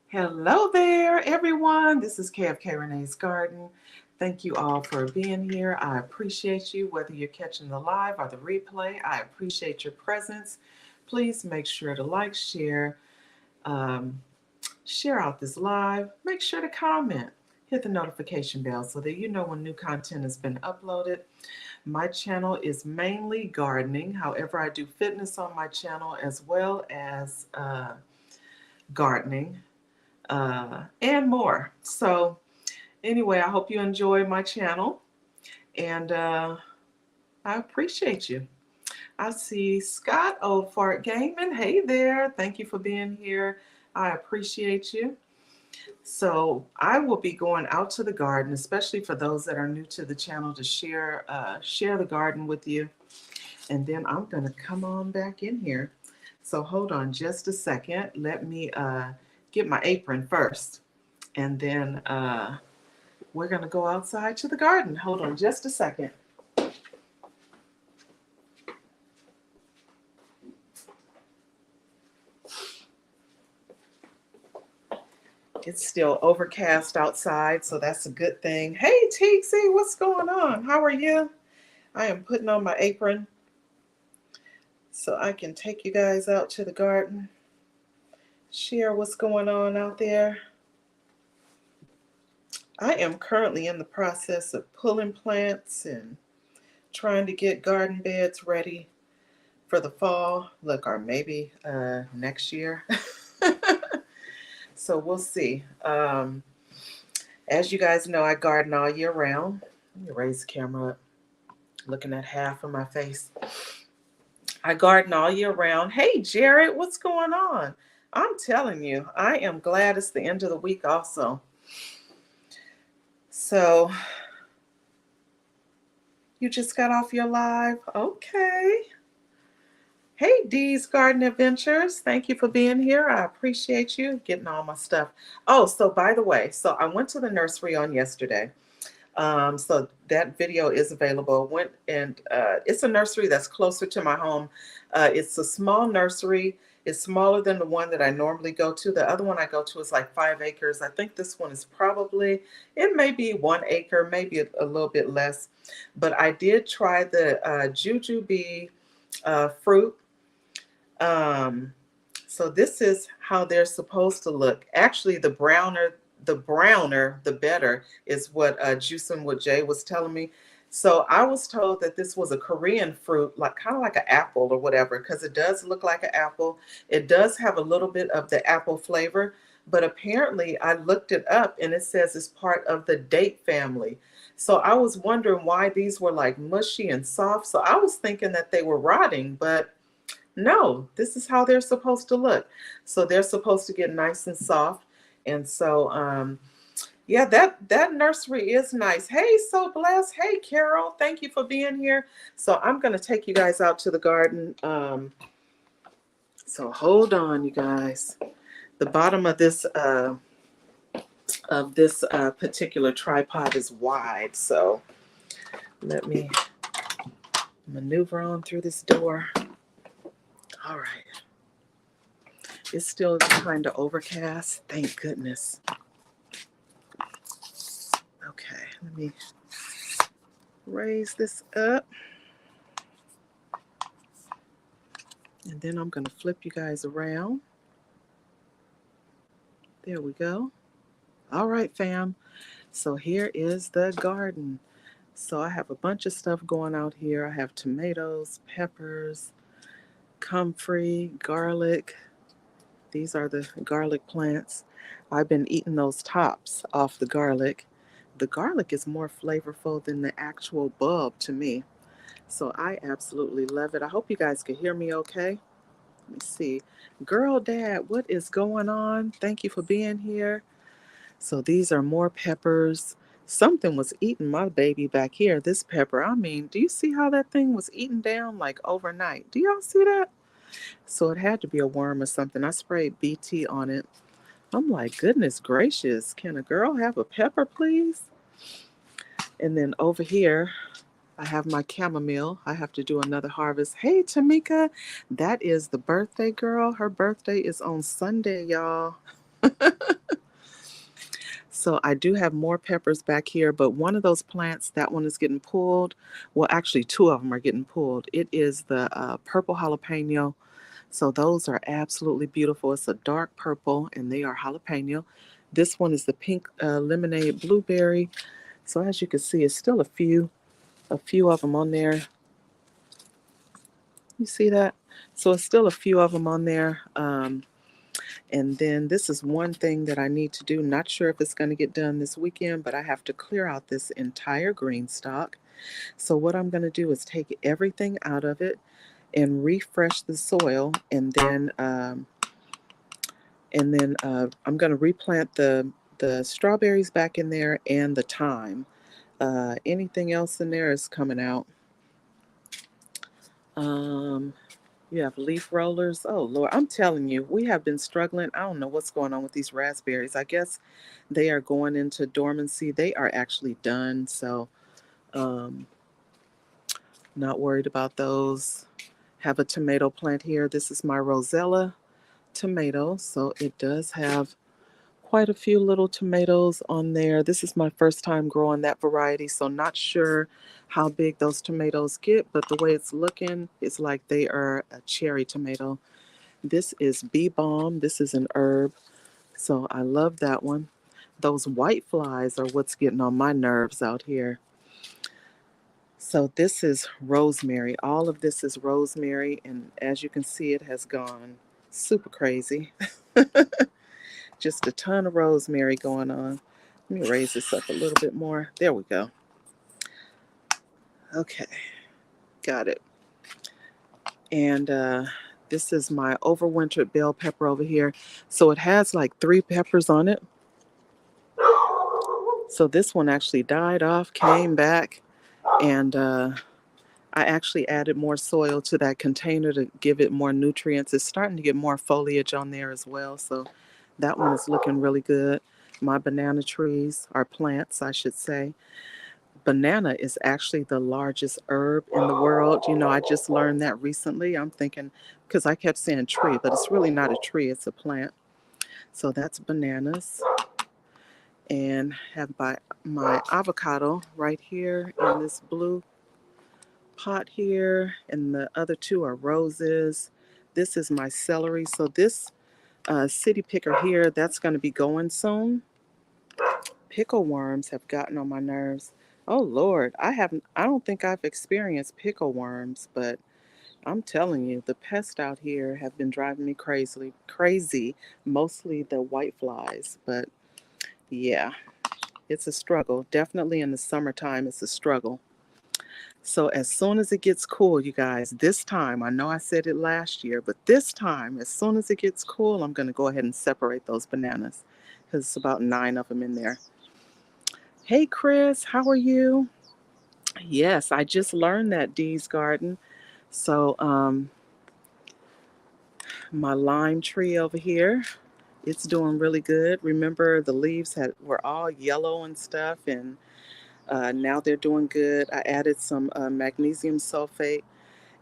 Hello there, everyone. This is KFK Renee's Garden. Thank you all for being here. I appreciate you, whether you're catching the live or the replay. I appreciate your presence. Please make sure to like, um, share out this live. Make sure to comment. Hit the notification bell so that you know when new content has been uploaded. My channel is mainly gardening. However, I do fitness on my channel as well as gardening and more. So anyway, I hope you enjoy my channel, and I appreciate you. I see Scott Oldfart Gaming. Hey there. Thank you for being here. I appreciate you. So I will be going out to the garden, especially for those that are new to the channel, to share the garden with you. And then I'm going to come on back in here. So hold on just a second. Let me get my apron first. And then we're going to go outside to the garden. Hold on just a second. It's still overcast outside, so that's a good thing. Hey, Teaksy, what's going on? How are you? I am putting on my apron so I can take you guys out to the garden, share what's going on out there. I am currently in the process of pulling plants and trying to get garden beds ready for the fall. Look, or maybe next year. So we'll see. As you guys know, I garden all year round. Let me raise the camera up, looking at half of my face. I garden all year round. Hey, Jared, what's going on? I'm telling you, I am glad it's the end of the week also. So, you just got off your live? Okay. Hey, Dee's Garden Adventures. Thank you for being here. I appreciate you getting all my stuff. Oh, so by the way, so I went to the nursery on yesterday. So that video is available. Went and it's a nursery that's closer to my home. It's a small nursery. It's smaller than the one that I normally go to. The other one I go to is like 5 acres. I think this one is probably, it may be 1 acre, maybe a little bit less. But I did try the jujube fruit. So this is how they're supposed to look. Actually, the browner, the better, is what Juicing with Jay was telling me. So I was told that this was a Korean fruit, like kind of like an apple or whatever, because it does look like an apple. It does have a little bit of the apple flavor, but apparently I looked it up and it says it's part of the date family. So I was wondering why these were like mushy and soft. So I was thinking that they were rotting, but no, this is how they're supposed to look. So they're supposed to get nice and soft. And so, yeah, that nursery is nice. Hey, So Blessed. Hey, Carol. Thank you for being here. So I'm going to take you guys out to the garden. So hold on, you guys. The bottom of this particular tripod is wide. So let me maneuver on through this door. All right. It's still kind of overcast. Thank goodness. Okay, let me raise this up. And then I'm going to flip you guys around. There we go. All right, fam. So here is the garden. So I have a bunch of stuff going out here. I have tomatoes, peppers, comfrey, garlic. These are the garlic plants. I've been eating those tops off the garlic. The garlic is more flavorful than the actual bulb to me. So I absolutely love it. I hope you guys can hear me okay. Let me see. Girl Dad, what is going on? Thank you for being here. So these are more peppers. Something was eating my baby back here, this pepper. I mean, do you see how that thing was eaten down like overnight? Do y'all see that? So it had to be a worm or something. I sprayed BT on it. I'm like, goodness gracious, can a girl have a pepper, please? And then over here, I have my chamomile. I have to do another harvest. Hey, Tamika, that is the birthday girl. Her birthday is on Sunday, y'all. So I do have more peppers back here, but one of those plants, that one is getting pulled. Well, actually, two of them are getting pulled. It is the purple jalapeno. So those are absolutely beautiful. It's a dark purple, and they are jalapeno. This one is the pink lemonade blueberry. So as you can see, it's still a few of them on there. You see that? So it's still a few of them on there. And then this is one thing that I need to do. Not sure if it's going to get done this weekend, but I have to clear out this entire green stock. So what I'm going to do is take everything out of it and refresh the soil, and then I'm going to replant the strawberries back in there and the thyme. Anything else in there is coming out. You have leaf rollers. Oh Lord, I'm telling you, we have been struggling. I don't know what's going on with these raspberries. I guess they are going into dormancy. They are actually done, so um, not worried about those. Have a tomato plant here. This is my Rosella tomato, so it does have quite a few little tomatoes on there. This is my first time growing that variety, so not sure how big those tomatoes get, but the way it's looking, it's like they are a cherry tomato. This is bee balm. This is an herb, so I love that one. Those white flies are what's getting on my nerves out here. So this is rosemary. All of this is rosemary, and as you can see, it has gone super crazy. Just a ton of rosemary going on. Let me raise this up a little bit more. There we go. Okay, got it. And this is my overwintered bell pepper over here. So it has like 3 peppers on it. So this one actually died off, came back, and I actually added more soil to that container to give it more nutrients. It's starting to get more foliage on there as well. So that one is looking really good. My banana trees are plants, I should say. Banana is actually the largest herb in the world. You know, I just learned that recently. I'm thinking, because I kept saying tree, but it's really not a tree, it's a plant. So that's bananas. And have my avocado right here in this blue pot here. And the other 2 are roses. This is my celery. So this city picker here, that's going to be going soon. Pickle worms have gotten on my nerves. Oh Lord, I don't think I've experienced pickle worms, but I'm telling you, the pests out here have been driving me crazy, mostly the white flies, but yeah, it's a struggle. Definitely in the summertime it's a struggle. So as soon as it gets cool, you guys, this time, I know I said it last year, but this time, as soon as it gets cool, I'm going to go ahead and separate those bananas because it's about 9 of them in there. Hey, Chris, how are you? Yes, I just learned that Dee's Garden. So, my lime tree over here, it's doing really good. Remember, the leaves were all yellow and stuff, and now they're doing good. I added some magnesium sulfate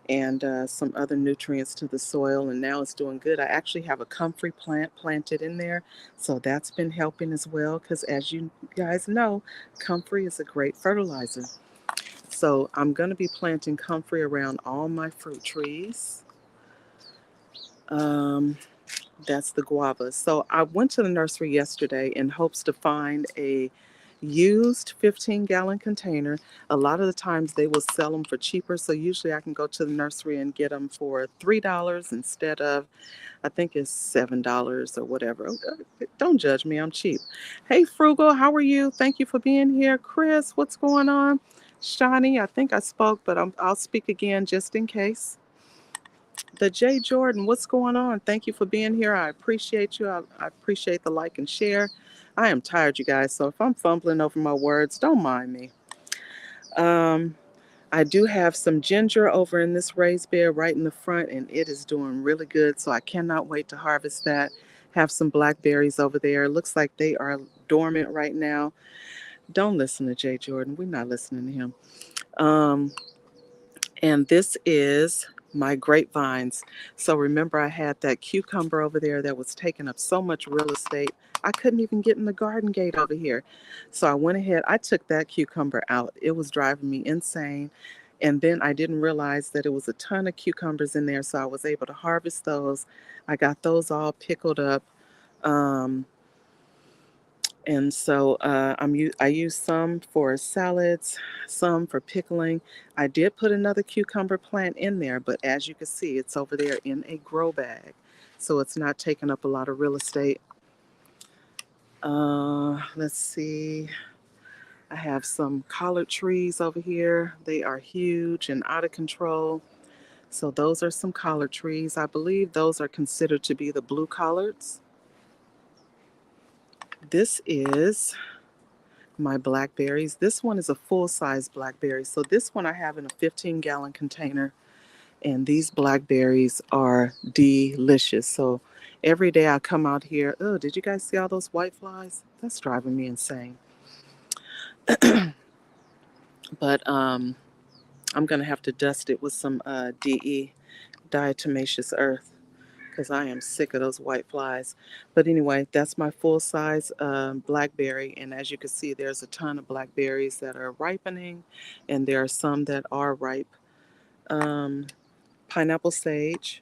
and some other nutrients to the soil, and now it's doing good. I actually have a comfrey plant planted in there, so that's been helping as well, because as you guys know, comfrey is a great fertilizer. So I'm going to be planting comfrey around all my fruit trees. Um, that's the guavas. So I went to the nursery yesterday in hopes to find a used 15-gallon container. A lot of the times they will sell them for cheaper, so usually I can go to the nursery and get them for $3 instead of, I think it's $7 or whatever. Don't judge me, I'm cheap. Hey Frugal, how are you? Thank you for being here. Chris, what's going on? Shani, I think I spoke, but I'll speak again just in case. The J Jordan, what's going on? Thank you for being here. I appreciate you. I appreciate the like and share. I am tired, you guys, so if I'm fumbling over my words, don't mind me. Um, I do have some ginger over in this raised bed right in the front, and it is doing really good, so I cannot wait to harvest that. Have some blackberries over there. Looks like they are dormant right now. Don't listen to Jay Jordan. We're not listening to him. Um, and this is my grapevines. So remember, I had that cucumber over there that was taking up so much real estate. I couldn't even get in the garden gate over here. So I went ahead, I took that cucumber out. It was driving me insane. And then I didn't realize that it was a ton of cucumbers in there. So I was able to harvest those. I got those all pickled up. Um, and so I use some for salads, some for pickling. I did put another cucumber plant in there, but as you can see, it's over there in a grow bag. So it's not taking up a lot of real estate. Let's see. I have some collard trees over here. They are huge and out of control. So those are some collard trees. I believe those are considered to be the blue collards. This is my blackberries. This one is a full-size blackberry. So this one I have in a 15-gallon container. And these blackberries are delicious. So every day I come out here. Oh, did you guys see all those white flies? That's driving me insane. But I'm going to have to dust it with some DE, diatomaceous earth, because I am sick of those white flies. But anyway, that's my full-size blackberry. And as you can see, there's a ton of blackberries that are ripening, and there are some that are ripe. Um, Pineapple sage.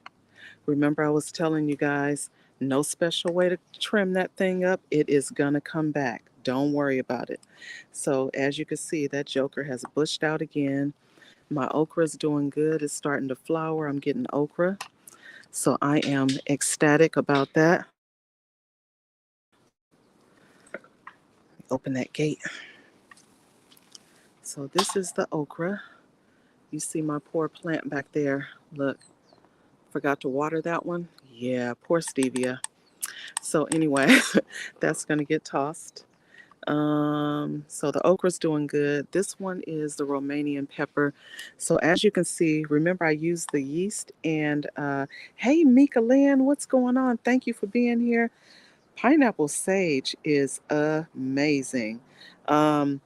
Remember, I was telling you guys, no special way to trim that thing up. It is going to come back. Don't worry about it. So as you can see, that joker has bushed out again. My okra is doing good. It's starting to flower. I'm getting okra. So I am ecstatic about that. Open that gate. So this is the okra. You see my poor plant back there. Look, forgot to water that one. Yeah, poor stevia. So anyway, that's going to get tossed. So the okra's doing good. This one is the Romanian pepper. So as you can see, remember I used the yeast and hey Mika Lynn, what's going on? Thank you for being here. Pineapple sage is amazing. Um,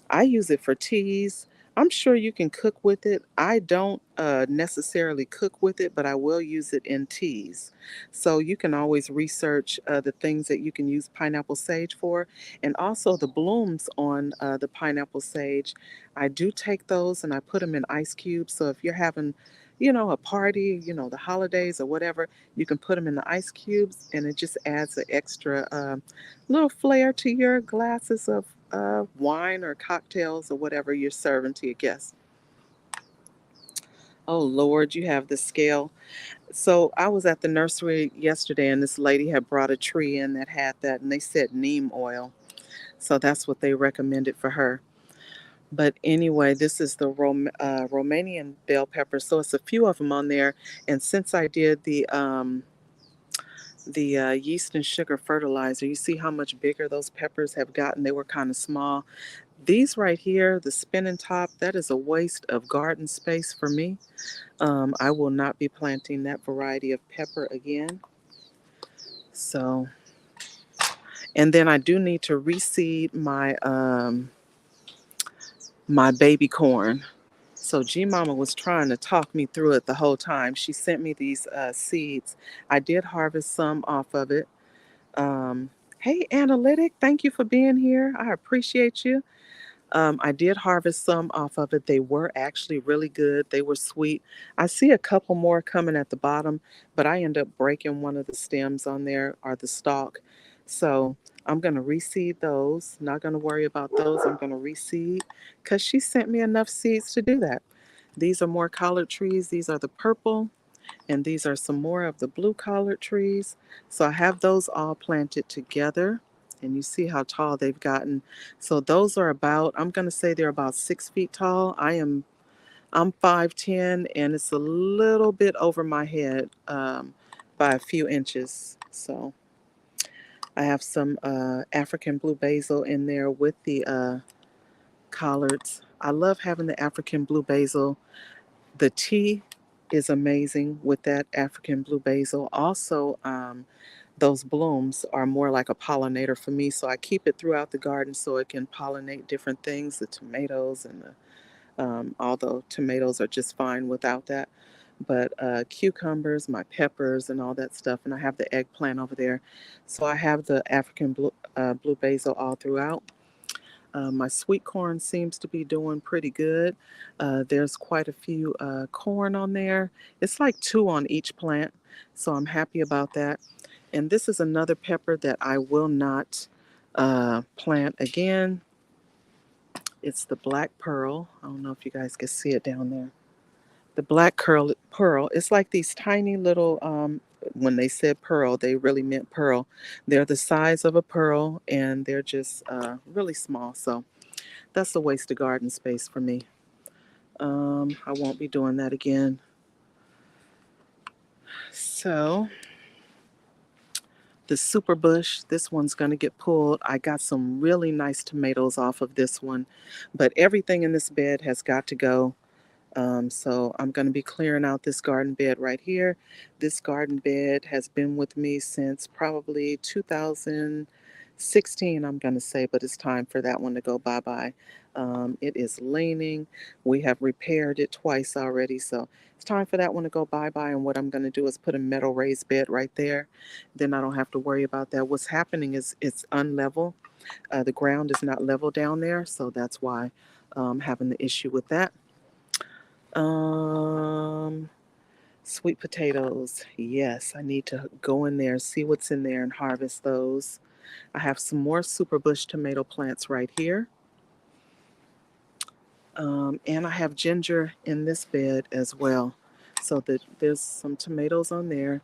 I use it for teas. I'm sure you can cook with it. I don't necessarily cook with it, but I will use it in teas. So you can always research the things that you can use pineapple sage for. And also the blooms on the pineapple sage. I do take those and I put them in ice cubes. So if you're having, a party, the holidays or whatever, you can put them in the ice cubes and it just adds an extra little flair to your glasses of wine or cocktails or whatever you're serving to your guests. Oh Lord, you have the scale. So I was at the nursery yesterday and this lady had brought a tree in that had that and they said neem oil. So that's what they recommended for her. But anyway, this is the Romanian bell pepper. So it's a few of them on there. And since I did the yeast and sugar fertilizer, you see how much bigger those peppers have gotten. They were kind of small. These right here, the spinning top, that is a waste of garden space for me. I will not be planting that variety of pepper again. So, and then I do need to reseed my baby corn. So G Mama was trying to talk me through it the whole time. She sent me these seeds. I did harvest some off of it. Hey, Analytic, thank you for being here. I appreciate you. I did harvest some off of it. They were actually really good. They were sweet. I see a couple more coming at the bottom, but I end up breaking one of the stems on there or the stalk. So I'm going to reseed those. Not going to worry about those. I'm going to reseed because she sent me enough seeds to do that. These are more collard trees. These are the purple, and these are some more of the blue collard trees. So I have those all planted together, and you see how tall they've gotten. So those are about, I'm going to say they're about 6 feet tall. I'm 5'10", and it's a little bit over my head by a few inches. So I have some African blue basil in there with the collards. I love having the African blue basil. The tea is amazing with that African blue basil. Also, those blooms are more like a pollinator for me, so I keep it throughout the garden so it can pollinate different things, the tomatoes and the, although tomatoes are just fine without that. but cucumbers, my peppers, and all that stuff. And I have the eggplant over there. So I have the African blue basil all throughout. My sweet corn seems to be doing pretty good. There's quite a few corn on there. It's like two on each plant, so I'm happy about that. And this is another pepper that I will not plant again. It's the black pearl. I don't know if you guys can see it down there. The black pearl. It's like these tiny little. When they said pearl, they really meant pearl. They're the size of a pearl, and they're just really small. So that's a waste of garden space for me. I won't be doing that again. So the super bush, this one's going to get pulled. I got some really nice tomatoes off of this one, but everything in this bed has got to go. So I'm going to be clearing out this garden bed right here. This garden bed has been with me since probably 2016, I'm going to say, but it's time for that one to go bye-bye. It is leaning. We have repaired it twice already, so it's time for that one to go bye-bye. And what I'm going to do is put a metal raised bed right there. Then I don't have to worry about that. What's happening is it's unlevel. The ground is not level down there, so that's why I'm having the issue with that. Um, Sweet potatoes. Yes, I need to go in there, see what's in there, and harvest those. I have some more super bush tomato plants right here. And I have ginger in this bed as well. So there's some tomatoes on there.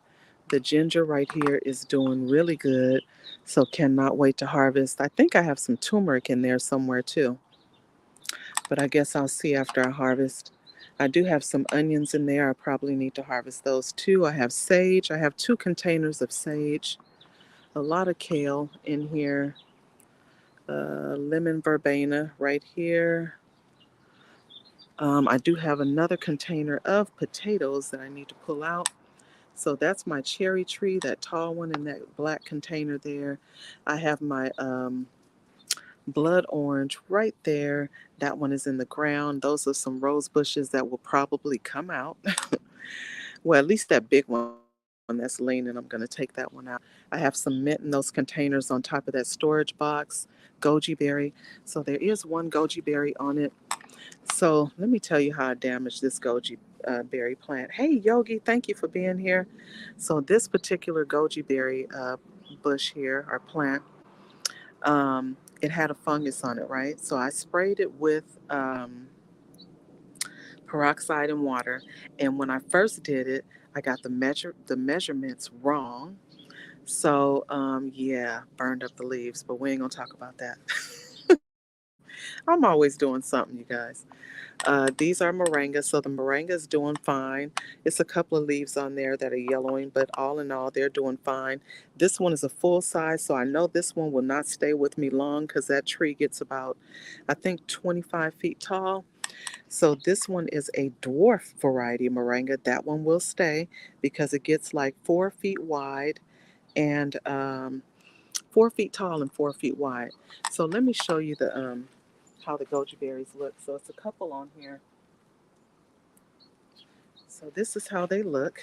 The ginger right here is doing really good. So cannot wait to harvest. I think I have some turmeric in there somewhere too. But I guess I'll see after I harvest. I do have some onions in there. I probably need to harvest those too. I have sage. I have 2 containers of sage. A lot of kale in here. Lemon verbena right here. I do have another container of potatoes that I need to pull out. So that's my cherry tree, that tall one in that black container there. I have my blood orange right there. That one is in the ground. Those are some rose bushes that will probably come out. Well, at least that big one that's leaning, I'm going to take that one out. I have some mint in those containers on top of that storage box. Goji berry. So there is one goji berry on it. So let me tell you how I damaged this goji berry plant. Hey, Yogi, thank you for being here. So this particular goji berry bush here, or plant, it had a fungus on it, right? So I sprayed it with peroxide and water. And when I first did it, I got the measurements wrong. So yeah, burned up the leaves, but we ain't gonna talk about that. I'm always doing something, you guys. These are moringa, so the moringa is doing fine. It's a couple of leaves on there that are yellowing, but all in all, they're doing fine. This one is a full size, so I know this one will not stay with me long because that tree gets about, I think, 25 feet tall. So this one is a dwarf variety moringa. That one will stay because it gets like 4 feet wide and 4 feet tall and 4 feet wide. So let me show you the how the goji berries look. So it's a couple on here. So this is how they look.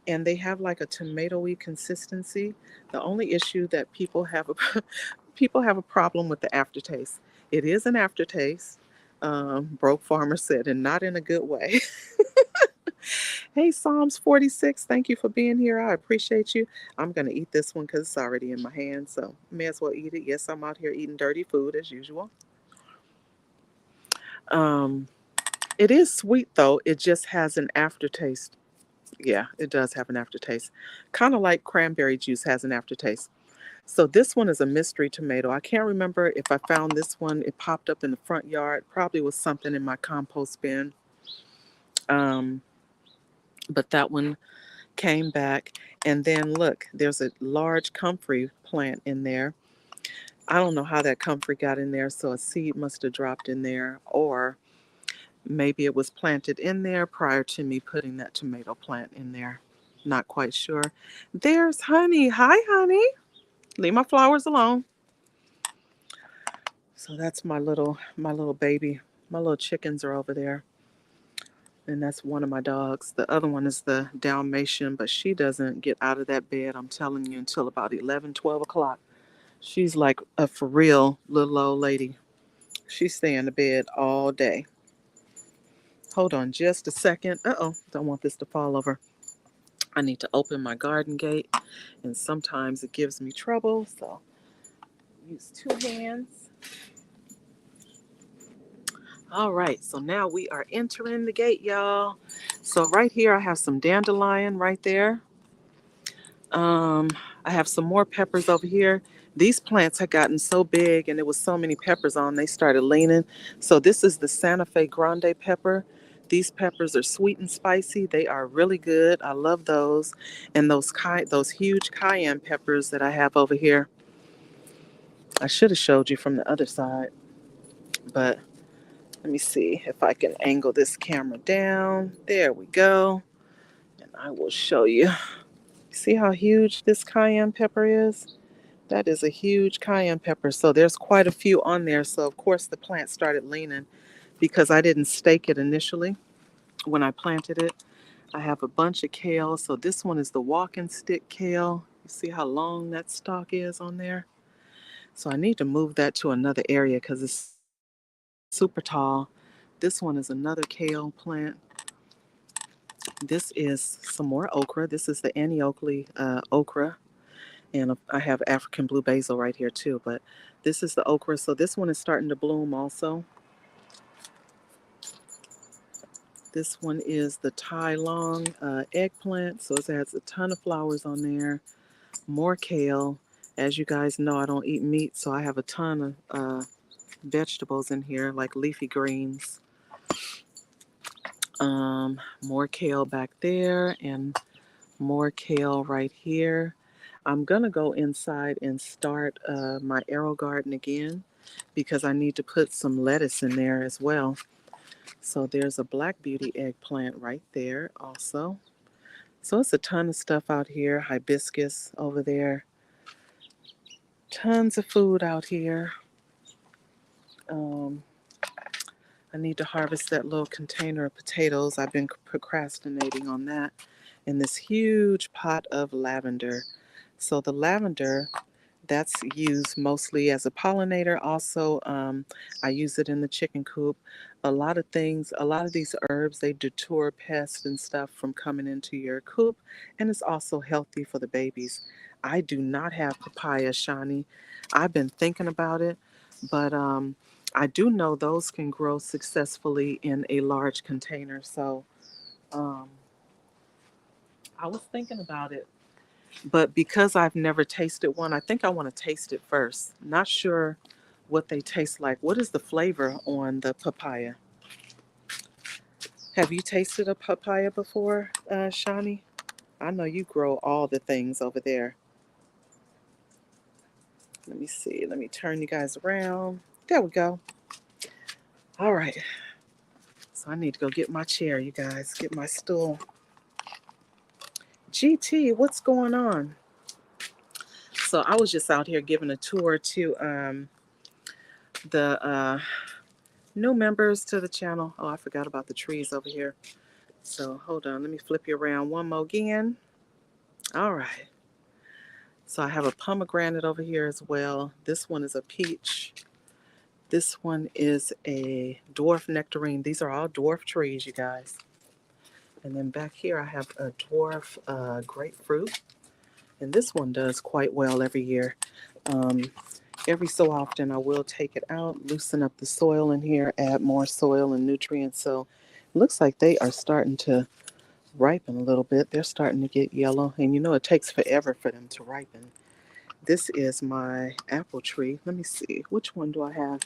And they have like a tomatoey consistency. The only issue that people have a problem with the aftertaste. It is an aftertaste. Broke Farmer said, and not in a good way. Hey, Psalms 46, thank you for being here. I appreciate you. I'm going to eat this one because it's already in my hand, so may as well eat it. Yes, I'm out here eating dirty food as usual. Um, it is sweet though. It just has an aftertaste. Yeah, it does have an aftertaste. Kind of like cranberry juice has an aftertaste. So this one is a mystery tomato. I can't remember if I found this one. It popped up in the front yard. Probably was something in my compost bin. Um, but that one came back. And then look, there's a large comfrey plant in there. I don't know how that comfrey got in there, so a seed must have dropped in there, or maybe it was planted in there prior to me putting that tomato plant in there. Not quite sure. There's Honey. Hi, Honey. Leave my flowers alone. So that's my little baby. My little chickens are over there. and that's one of my dogs. The other one is the Dalmatian, but she doesn't get out of that bed, I'm telling you, until about 11, 12 o'clock. She's like a for real little old lady. She stay in the bed all day. Hold on just a second. Uh-oh, don't want this to fall over. I need to open my garden gate, and sometimes it gives me trouble, so use two hands. All right, so now we are entering the gate, y'all. So right here, I have some dandelion right there. Um, I have some more peppers over here. These plants had gotten so big and there was so many peppers on, they started leaning. So this is the Santa Fe Grande pepper. These peppers are sweet and spicy. They are really good. I love those. And those huge cayenne peppers that I have over here. I should have showed you from the other side, but let me see if I can angle this camera down. There we go. And I will show you. See how huge this cayenne pepper is? That is a huge cayenne pepper. So there's quite a few on there. So of course the plant started leaning because I didn't stake it initially when I planted it. I have a bunch of kale. So this one is the walking stick kale. You see how long that stalk is on there? So I need to move that to another area because it's super tall. This one is another kale plant. This is some more okra. This is the Annie Oakley okra. And I have African blue basil right here too, but this is the okra. So this one is starting to bloom also. This one is the Tai Long eggplant. So it has a ton of flowers on there. More kale. As you guys know, I don't eat meat, so I have a ton of vegetables in here, like leafy greens. More kale back there and more kale right here. I'm going to go inside and start my AeroGarden again because I need to put some lettuce in there as well. So there's a Black Beauty eggplant right there also. So it's a ton of stuff out here. Hibiscus over there. Tons of food out here. I need to harvest that little container of potatoes. I've been procrastinating on that. And this huge pot of lavender. So the lavender, that's used mostly as a pollinator. Also, I use it in the chicken coop. A lot of these herbs, they deter pests and stuff from coming into your coop. And it's also healthy for the babies. I do not have papaya, Shani. I've been thinking about it, but I do know those can grow successfully in a large container. So um, I was thinking about it. But because I've never tasted one, I think I want to taste it first. Not sure what they taste like. What is the flavor on the papaya? Have you tasted a papaya before, Shani? I know you grow all the things over there. Let me see. Let me turn you guys around. There we go. All right. So I need to go get my chair, you guys. Get my stool. GT, what's going on? So I was just out here giving a tour to the new members to the channel. Oh, I forgot about the trees over here. So hold on, let me flip you around one more again. All right. So I have a pomegranate over here as well. This one is a peach. This one is a dwarf nectarine. These are all dwarf trees, you guys. And then back here I have a dwarf grapefruit. And this one does quite well every year. Every so often I will take it out, loosen up the soil in here, add more soil and nutrients. So it looks like they are starting to ripen a little bit. They're starting to get yellow. And you know it takes forever for them to ripen. This is my apple tree. Let me see. Which one do I have?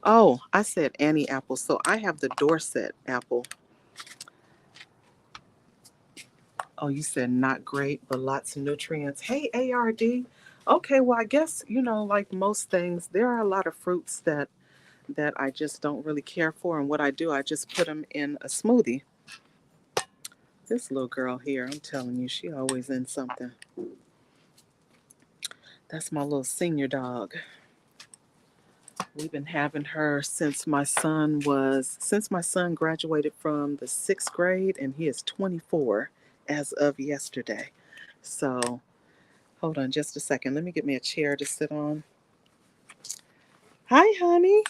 Oh, I said Annie apple. So I have the Dorset apple. Oh, you said not great, but lots of nutrients. Hey, ARD. Okay, well, I guess, like most things, there are a lot of fruits that I just don't really care for. And what I do, I just put them in a smoothie. This little girl here, I'm telling you, she always in something. That's my little senior dog We've been having her since my son graduated from the 6th grade, and he is 24 as of yesterday. So hold on just a second. Let me get me a chair to sit on. Hi, honey.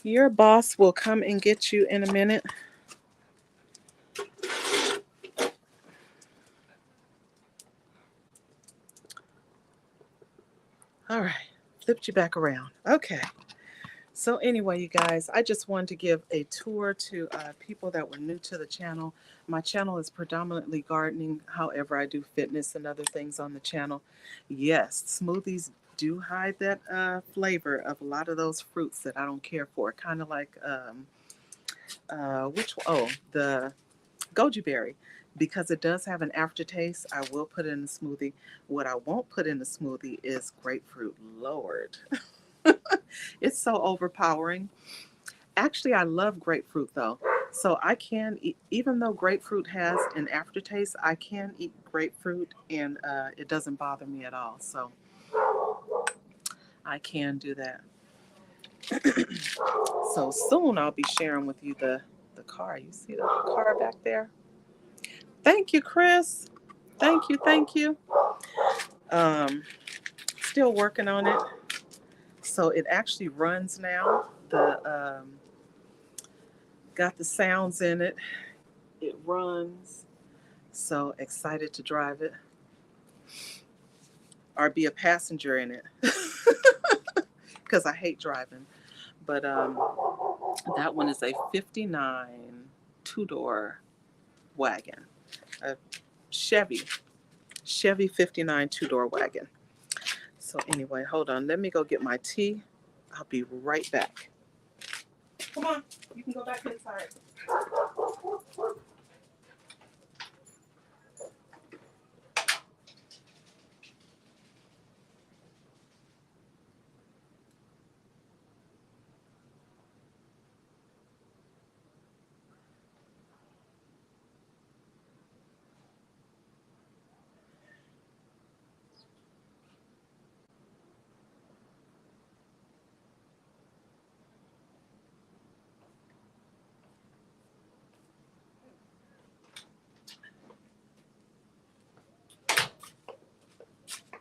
Your boss will come and get you in a minute. All right, flipped you back around. Okay. So anyway, you guys, I just wanted to give a tour to people that were new to the channel. My channel is predominantly gardening. However, I do fitness and other things on the channel. Yes, smoothies do hide that flavor of a lot of those fruits that I don't care for. Kind of like, the goji berry. Because it does have an aftertaste, I will put it in the smoothie. What I won't put in the smoothie is grapefruit. Lord. It's so overpowering. Actually, I love grapefruit though. So I can eat, even though grapefruit has an aftertaste, I can eat grapefruit and it doesn't bother me at all. So I can do that. So soon I'll be sharing with you the car. You see the car back there? Thank you, Chris. Thank you, thank you. Um, Still working on it. So it actually runs now. The got the sounds in it. It runs. So excited to drive it or be a passenger in it because I hate driving. But that one is a 59 two-door wagon, a Chevy 59 two-door wagon. So anyway, hold on. Let me go get my tea. I'll be right back. Come on, you can go back inside.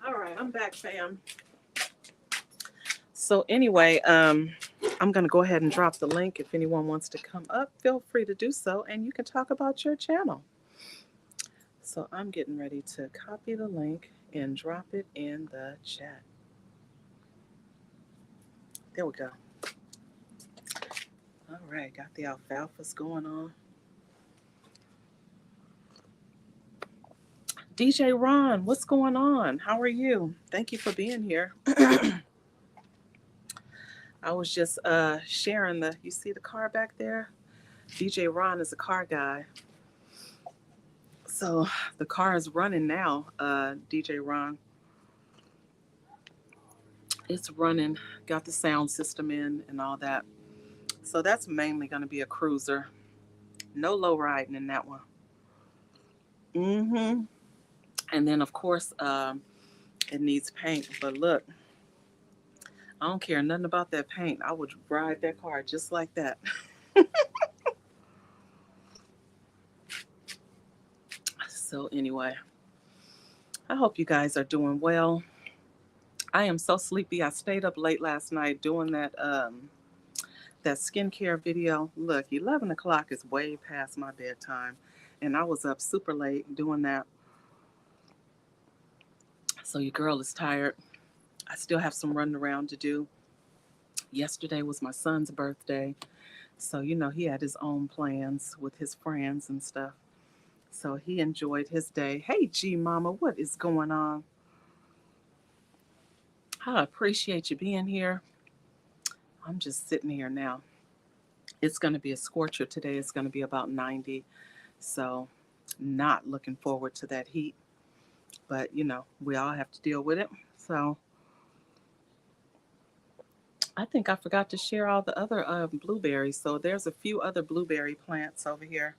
All right, I'm back, fam. So anyway, I'm going to go ahead and drop the link. If anyone wants to come up, feel free to do so, and you can talk about your channel. So I'm getting ready to copy the link and drop it in the chat. There we go. All right, got the alfalfas going on. DJ Ron, what's going on? How are you? Thank you for being here. I was just sharing you see the car back there? DJ Ron is a car guy. So the car is running now, DJ Ron. It's running, got the sound system in and all that. So that's mainly going to be a cruiser. No low riding in that one. Mm-hmm. And then, of course, it needs paint. But look, I don't care nothing about that paint. I would ride that car just like that. So anyway, I hope you guys are doing well. I am so sleepy. I stayed up late last night doing that skincare video. Look, 11 o'clock is way past my bedtime, and I was up super late doing that. So your girl is tired. I still have some running around to do. Yesterday was my son's birthday, so he had his own plans with his friends and stuff. So he enjoyed his day. Hey, G Mama, what is going on? I appreciate you being here. I'm just sitting here now. It's going to be a scorcher today. It's going to be about 90. So not looking forward to that heat. But, we all have to deal with it. So I think I forgot to share all the other blueberries. So there's a few other blueberry plants over here.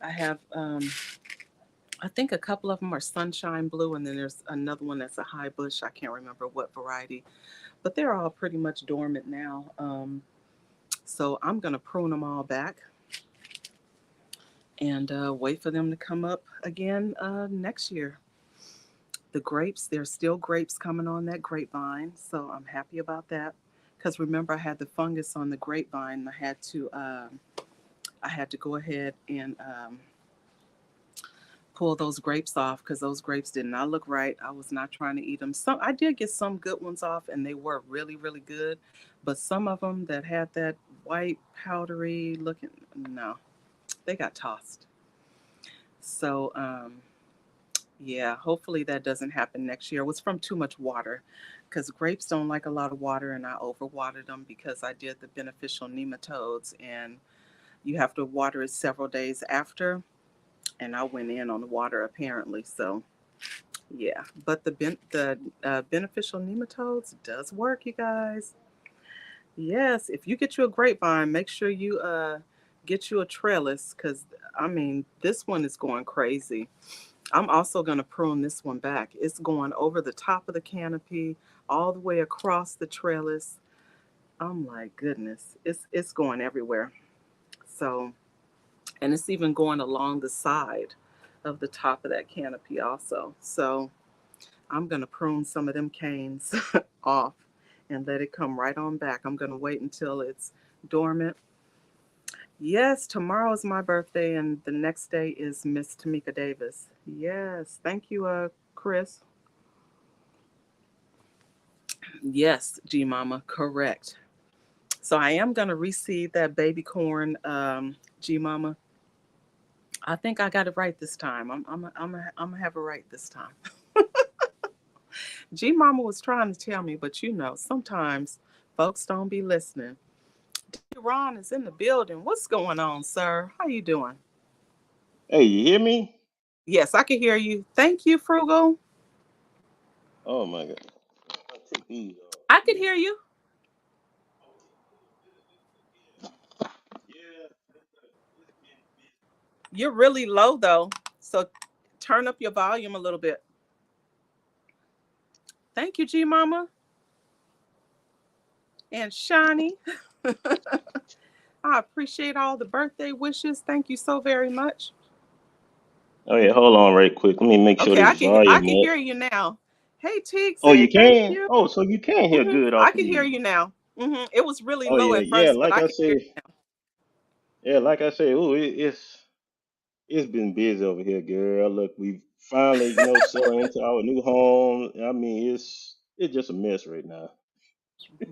I have, I think a couple of them are sunshine blue, and then there's another one that's a high bush. I can't remember what variety, but they're all pretty much dormant now. So I'm gonna prune them all back and wait for them to come up again next year. The grapes, there's still grapes coming on that grapevine, so I'm happy about that. Because remember, I had the fungus on the grapevine. And I had to go ahead and pull those grapes off because those grapes did not look right. I was not trying to eat them. Some I did get some good ones off, and they were really really good. But some of them that had that white powdery looking, no, they got tossed. So yeah, hopefully that doesn't happen next year. It was from too much water because grapes don't like a lot of water, and I overwatered them because I did the beneficial nematodes, and you have to water it several days after. And I went in on the water apparently. So yeah, but the beneficial nematodes does work, you guys. Yes, if you get you a grapevine, make sure you get you a trellis because I mean this one is going crazy. I'm also going to prune this one back. It's going over the top of the canopy, all the way across the trellis. I'm like, goodness, it's going everywhere. So, and it's even going along the side of the top of that canopy also. So, I'm going to prune some of them canes off and let it come right on back. I'm going to wait until it's dormant. Yes, tomorrow is my birthday, and the next day is Miss Tamika Davis. Yes, thank you, Chris. Yes, G Mama, correct. So I am gonna reseed that baby corn, G Mama. I think I got it right this time. I'm gonna have it right this time. G Mama was trying to tell me, but you know, sometimes folks don't be listening. D. Ron is in the building. What's going on, sir? How you doing? Hey, you hear me? Yes, I can hear you. Thank you, Frugal. Oh my God. I take these off. I can Yeah. hear you. Okay, good. Yeah. It's been busy. You're really low though, so turn up your volume a little bit. Thank you, G Mama and Shani. I appreciate all the birthday wishes. Thank you so very much. Oh yeah, hold on right quick. Let me make sure Okay, this I volume can up. hear you now. Hey Teague, Oh, say you thank can? you. Oh, so you can hear good I off of can hear these. you now. It was really Oh low yeah, at yeah. first, but Like I I can hear said, you yeah, like I said. Oh, it's been busy over here, girl. Look, we finally, selling into our new home. I mean, it's just a mess right now. now.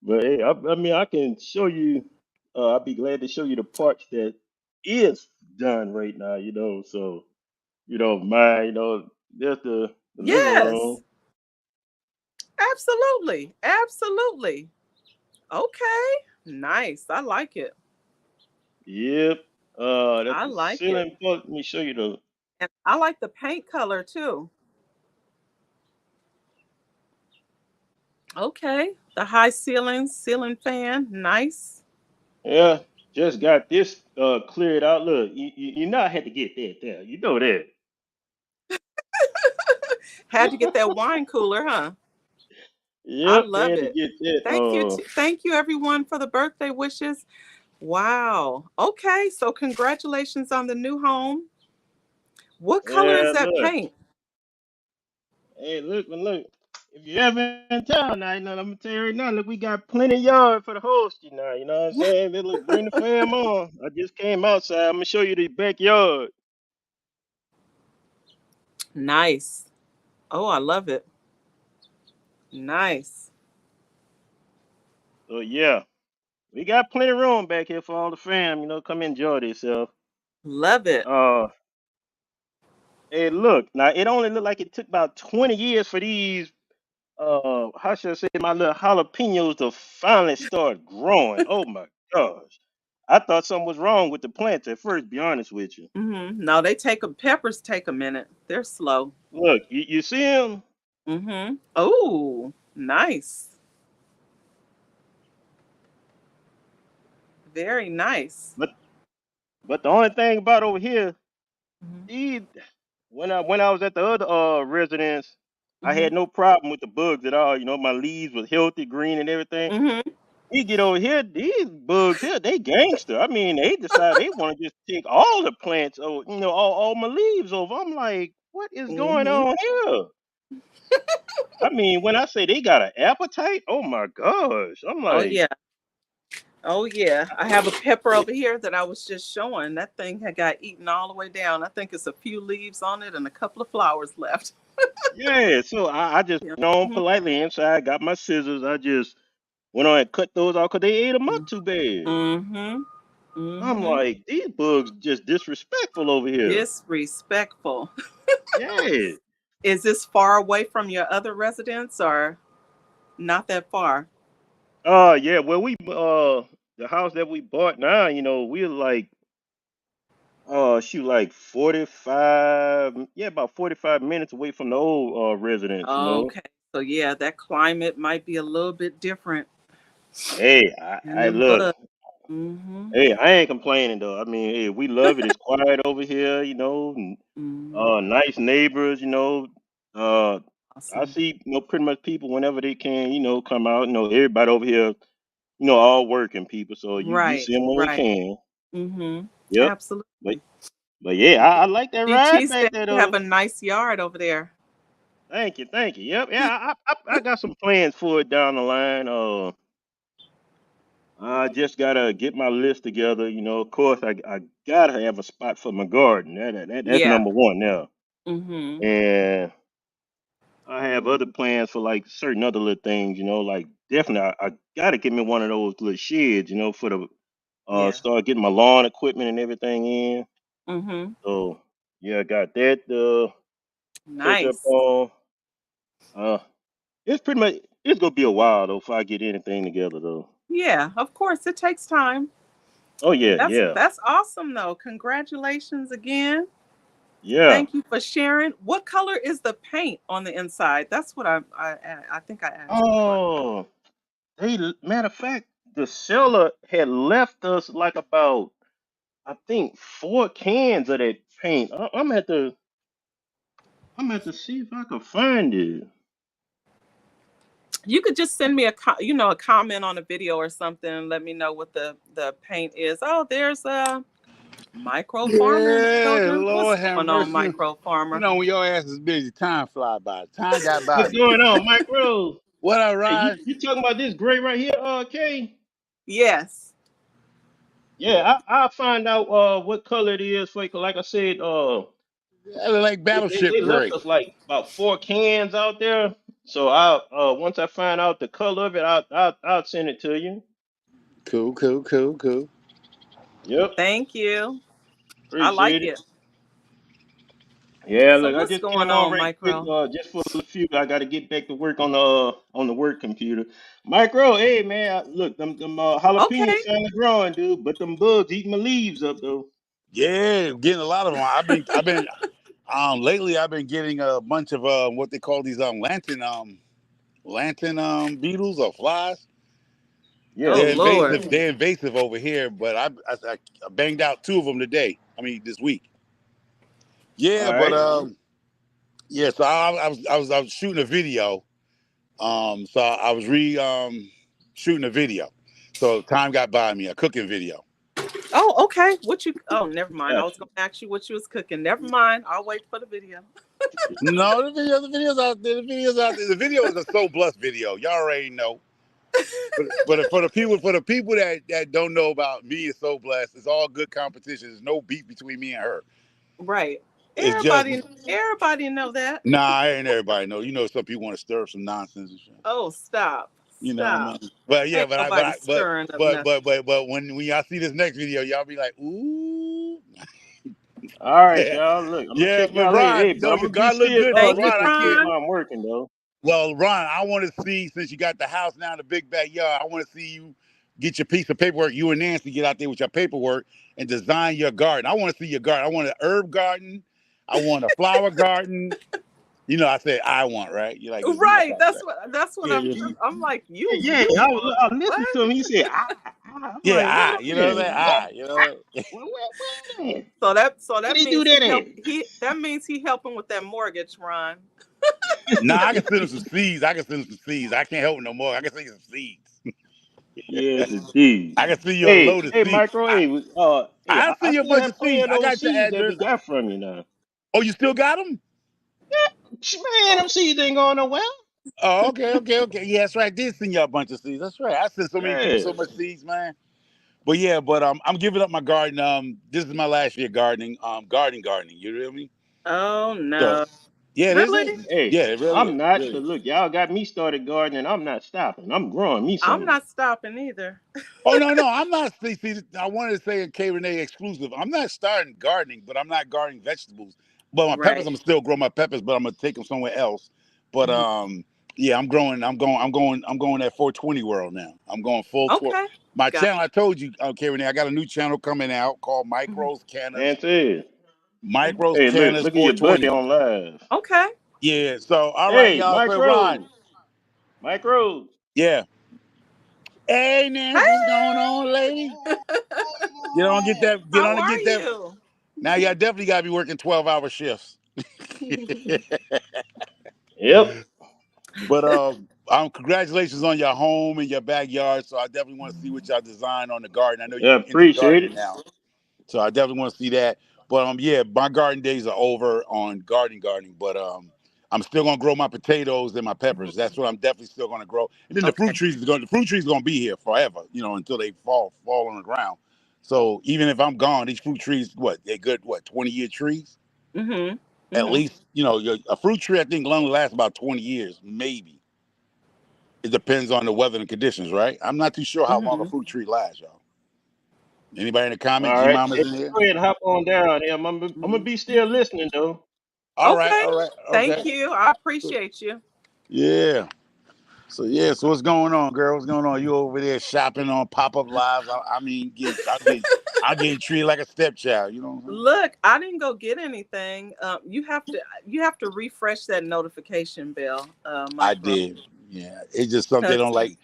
But hey, I mean, I can show you. I'd be glad to show you the parts that is done right now. So you don't mind. There's the living Yes, room. absolutely, absolutely. Okay, nice. I like it. Yep. That's I the like it, ceiling part. Let me show you the. and I like the paint color too. Okay, the high ceilings, ceiling fan, nice. Yeah, just got this cleared out. Look, you not had to get that there. You know that. Had to get that wine cooler, huh? I Yep, love had to it. get that. Thank you everyone for the birthday wishes. Wow. Okay, so congratulations on the new home. What color is Yeah, that look. paint? Hey, look. If you ever in town now, I'm gonna tell you right now. Look, we got plenty yard for the host. You know what I'm saying? They look, bring the fam on. I just came outside. I'm gonna show you the backyard. Nice. Oh, I love it. Nice. So yeah, we got plenty of room back here for all the fam. Come enjoy themselves. Love it. Uh, hey, look. Now it only looked like it took about 20 years for these. How should I say, my little jalapenos to finally start growing. Oh my gosh. I thought something was wrong with the plants at first, be honest with you. No, peppers take a minute. They're slow. Look, you see them? Oh, nice. Very nice. But the only thing about over here, Mhm. these when I was at the other residence, I Mhm. had no problem with the bugs at all. You know, my leaves was healthy, green, and everything. Mhm. We get over here, these bugs here, they gangster. I mean, they decide they want to just take all the plants, over, all my leaves over. I'm like, what is going Mhm. on here? I mean, when I say they got an appetite, oh my gosh, I'm Oh like, yeah. Oh yeah. I have a pepper over here that I was just showing. That thing had got eaten all the way down. I think it's a few leaves on it and a couple of flowers left. yeah. So I just Yeah. went on Mhm. politely inside, got my scissors. I just went on and cut those off because they ate them up too bad. Mhm. I'm Mhm. like, these bugs just disrespectful over here. Disrespectful. Yeah. Is this far away from your other residence or not that far? Yeah. Well, the house that we bought now, we're like, shoot, like 45, yeah, about 45 minutes away from the old residence. Okay. So yeah, that climate might be a little bit different. Hey, And I them look, bugs. Mhm. hey, I ain't complaining though. I mean, hey, we love it. It's quiet over here, and, Mhm. nice neighbors. Uh, I Awesome. see, pretty much people whenever they can, come out. Everybody over here, all working people, so you Right. see them when they Right. can. Mhm. Yep. But Absolutely. but yeah, Yeah. I like that DT ride back said there you have though. a nice yard over there. Thank you. Yep, yeah, I got some plans for it down the line. I just gotta get my list together. Of course, I gotta have a spot for my garden. That's Yeah. number one now. Mhm. And I have other plans for like certain other little things. Like definitely, I gotta get me one of those little sheds. For the Yeah. start getting my lawn equipment and everything in. Mhm. So yeah, I got that to catch up Nice. on. Uh, it's pretty much it's gonna be a while though if I get anything together though. Yeah, of course it takes time. Oh yeah, That's yeah, that's awesome though. Congratulations again. yeah. Thank you for sharing. What color is the paint on the inside? That's what I think I asked before. Oh, matter of fact, the seller had left us like about I think 4 cans of that paint. I'm at to see if I can find it. You could just send me a comment on a video or something. Let me know what the paint is. Oh, there's a micro farmer in the Yeah, building. What's Lord have going on, mercy. micro farmer? When your ass is busy, time fly by. Time got by What's me. going on, Mike Rose? What I Hey, you, ride? you talking about this gray right here, Kay? Yes. Yeah, I'll find out what color it is for you. 'Cause like I said, I look like battleship they left gray. us like about 4 cans out there. So I once I find out the color of it, I'll send it to you. Cool, cool, cool, cool. Yep, Thank you. I like appreciate it. it. Yeah, So look, I what's just came going on on, right quick, micro? just for a few. I got to get back to work on the work computer. Micro, hey man, look, them jalapenos Okay. finally growing, dude, but them bugs eating my leaves up though. Yeah, getting a lot of them. Lately I've been getting a bunch of what they call these lantern beetles or flies. Oh Yeah. They're Lord. invasive. They're invasive over here, but I banged out 2 of them today. I mean this week. All Yeah, but right. yeah. So I was shooting a video. So I was shooting a video. So time got by me, a cooking video. Oh, okay. Oh, never mind. I was Gotcha. gonna ask you what you was cooking. Never mind. I'll wait for the video. No, the videos out there, The video is a So Blessed video. Y'all already know. But for the people that don't know about me and So Blessed, it's all good competition. There's no beef between me and her. Right. It's just Everybody know that. nah, ain't everybody know. Some people want to stir up some nonsense and shit. Oh, stop. You know what I Stop. mean? But yeah, Ain't but I but nobody I but stirring up but nothing. but but but when y'all see this next video, y'all be like, ooh. All right, y'all. Look, I'm gonna Yeah, check but y'all later. Hey, Ron, but I'm your gonna be garden look still good though. Thank you, Ron, listening to it Ron. while I'm working though. well, Ron, I want to see, since you got the house now in the big backyard, I want to see you get your piece of paperwork. You and Nancy get out there with your paperwork and design your garden. I want to see your garden. I want an herb garden. I want a flower garden. I said I want, right? You're like, you know Right. what That's what Yeah, I'm yeah. I'm like, Yeah, you yeah. I want listened what? to him. He said, I'm Yeah, like, you wait know a what minute, I'm saying? what? You know. Where at? So Where that they do means that at? that means he helping with that mortgage, Ron. Nah, I can send him some seeds. I can't help him no more. I can send you some seeds. Yes, indeed. I can send you a load of Hey, seeds. Micro, hey, I'll I send you a still bunch have of seeds. plenty of I those got your seeds that we address. got from you now. Oh, you still got them? Man, them seeds ain't going nowhere. Oh, okay. Yeah, that's right. I did send you a bunch of seeds. That's right. I sent so many people Yeah. so much seeds, man. But yeah, I'm giving up my garden. This is my last year gardening. Gardening. You know what I mean? Oh So no. yeah, it is it. Really? Hey, Yeah, it really I'm is. not, Really cause is. look, y'all got me started gardening. I'm not stopping. I'm growing me I'm some. not stopping either. Oh no, I'm not. See, I wanted to say a K Renee exclusive. I'm not starting gardening, but I'm not gardening vegetables. But my peppers, Right. I'm still growing my peppers, but I'm gonna take them somewhere else. But Mhm. yeah, I'm growing. I'm going that 420 world now. I'm going full 12. Okay. My Got. channel, I told you, K Renee, I got a new channel coming out called Mhm. Micros Canners. Man, tell Mhm. Micros hey, Canners look at your buddy 420. on live. Okay. Yeah. So all right, Hey, y'all. So Ron. Micro. Yeah. Hey Nancy, what's going on, lady? Get on, get that. Get How on and are get that. you? Now y'all definitely gotta be working 12-hour shifts. Yep. But congratulations on your home and your backyard. So I definitely want to see what y'all design on the garden. I know Yeah, you into appreciate gardening it. now, so I definitely want to see that. But yeah, my garden days are over on gardening. But I'm still gonna grow my potatoes and my peppers. That's what I'm definitely still gonna grow. And then Okay. the fruit trees are gonna be here forever, until they fall on the ground. So even if I'm gone, these fruit trees, they're good, 20-year trees? Mhm. At Mhm. least, a fruit tree I think only lasts about 20 years, maybe. It depends on the weather and conditions, right? I'm not too sure how long a Mhm. fruit tree lasts, y'all. Anybody in the comments? All G right. Mama's Hey, in here? go ahead, hop on down here. I'm gonna Mhm. be still listening though. All right, Okay. all right, Thank okay. you. I appreciate you. Yeah. So what's going on, girl? What's going on? You over there shopping on pop-up lives? I mean, I'm getting treated like a stepchild. You know what I'm saying? Look, I didn't go get anything. You have to refresh that notification bell, I Micro, did. Yeah. It's just something they because don't like.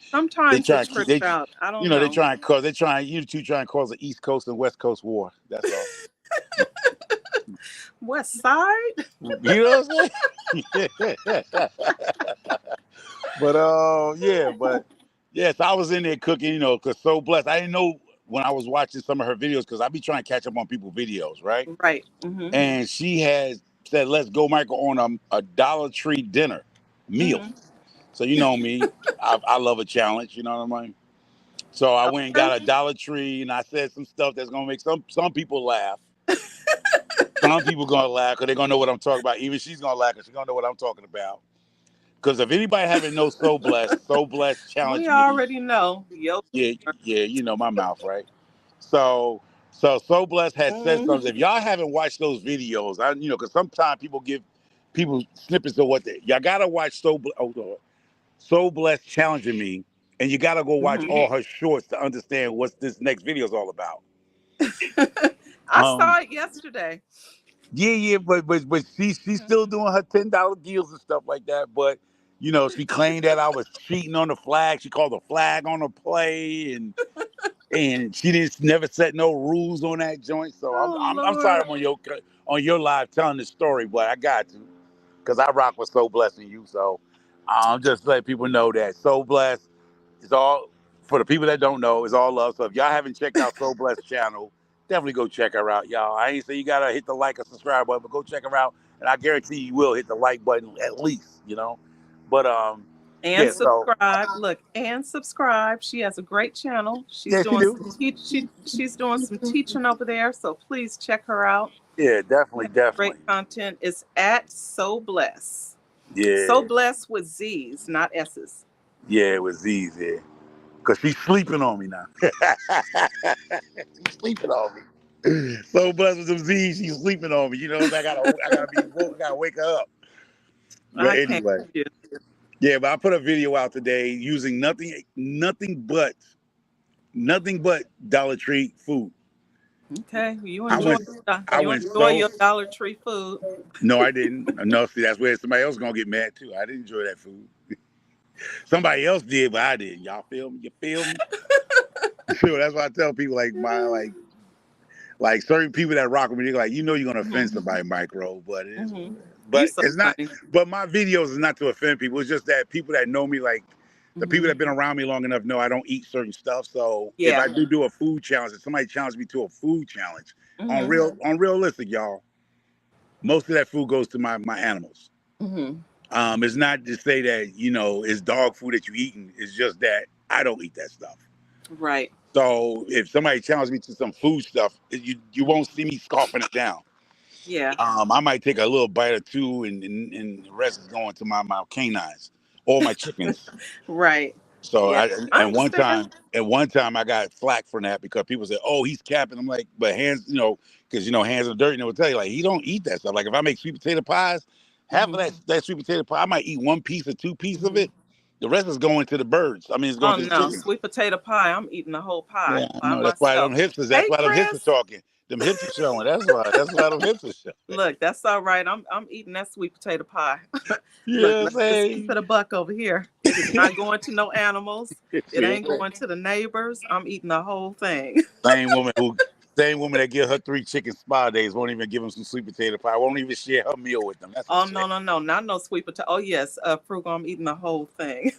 They sometimes it try and keep trips out. I don't know. you two try and cause the East Coast and West Coast war. That's all. West Side? You know what I'm saying? But yes, I was in there cooking, because So Blessed. I didn't know when I was watching some of her videos, because I be trying to catch up on people's videos, right? Right. Mhm. And she has said, "Let's go, Michael," on a Dollar Tree dinner meal. Mhm. So you know me, I love a challenge. You know what I mean? So I went and Okay. got a Dollar Tree, and I said some stuff that's gonna make some people laugh. Some people gonna laugh because they're gonna know what I'm talking about. Even she's gonna laugh because she's gonna know what I'm talking about. Because if anybody haven't know So Blessed We challenged me. already know. Yo. Yeah, you know my mouth, right? So, so Blessed had said Mhm. something. If y'all haven't watched those videos, because sometimes people give people snippets of y'all gotta watch So Blessed challenging me, and you gotta go watch Mhm. all her shorts to understand what this next video is all about. I Um, saw it yesterday. yeah, but she's Mhm. still doing her $10 deals and stuff like that. But she claimed that I was cheating on the flag. She called the flag on the play, and she didn't never set no rules on that joint. So Oh I'm sorry Lord. I'm on your live telling this story, but I got to because I rock with So Blessed and you. So I'm just letting people know that So Blessed is all for the people that don't know. It's all love. So if y'all haven't checked out So Blessed channel, definitely go check her out, y'all. I ain't say you gotta hit the like or subscribe button, but go check her out, and I guarantee you will hit the like button at least. But And yeah. So subscribe. Look, and subscribe. She has a great channel. yeah, she do. She's doing some teaching over there. So please check her out. Yeah, definitely, Great definitely. content. It's at So Bless. So Yeah. Bless with Z's, not S's. Yeah, it was easy. Cause she's sleeping on me now. She's sleeping on me. So blessed with some Z's, she's sleeping on me. I gotta wake her up. But I can't anyway, do. yeah. But I put a video out today using nothing but Dollar Tree food. Okay, I went, I you went enjoy so. your Dollar Tree food. No, I didn't. No, see, that's where somebody else is gonna get mad too. I didn't enjoy that food. Somebody else did, but I didn't. Y'all feel me? You feel me? So that's why I tell people like like certain people that rock with me, they're like, you know, you're gonna offend somebody, Micro, but it's You so not. funny. But my videos is not to offend people. It's just that people that know me, like the people that have been around me long enough, know I don't eat certain stuff. So if I do a food challenge, if somebody challenged me to a food challenge on realistic, y'all, most of that food goes to my animals. It's not to say that, you know, it's dog food that you eating. It's just that I don't eat that stuff. Right. So if somebody challenges me to some food stuff, you won't see me scoffing it down. Yeah. I might take a little bite or two, and the rest is going to my canines or my chickens. Right. So Yeah, I at one understand. time I got flack from that because people said, "Oh, he's capping." I'm like, but hands, you know, because you know, hands in the dirt, and they will tell you like he don't eat that stuff. Like if I make sweet potato pies, half of that sweet potato pie, I might eat one piece or two pieces of it. The rest is going to the birds. I mean, it's going Oh to the no, chickens. sweet potato pie. I'm eating the whole pie Yeah, I by know. That's why myself. them hipsters. That's Hey, why them hipsters Chris. talking. Them hips are showing. That's why. That's why them hips are showing. Look, that's all right. I'm eating that sweet potato pie. Look, Yeah, let's just keep it a buck over here. It is not going to no animals. It ain't going to the neighbors. I'm eating the whole thing. Same woman that give her 3 chicken spa days won't even give them some sweet potato pie. Won't even share her meal with them. That's Oh a shame. no, not no sweet potato. Oh yes, frugal. I'm eating the whole thing.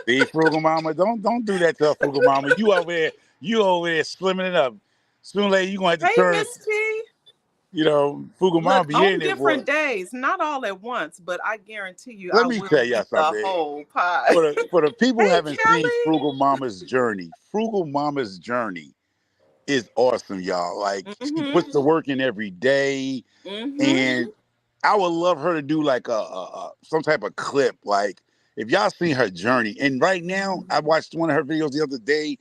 See, frugal mama, don't do that to her, frugal mama. You over there slimming it up. Sooner or later you gonna have to Hey, turn. Miss T. You know, frugal mama Look, be on in there, boy. different days, not all at once, but I guarantee you, Let I me will tell y'all eat the something. whole pie. For the people who Hey, haven't seen Frugal Mama's journey is awesome, y'all. Like she puts the work in every day, and I would love her to do like a some type of clip. Like if y'all seen her journey, and right now I watched one of her videos the other day.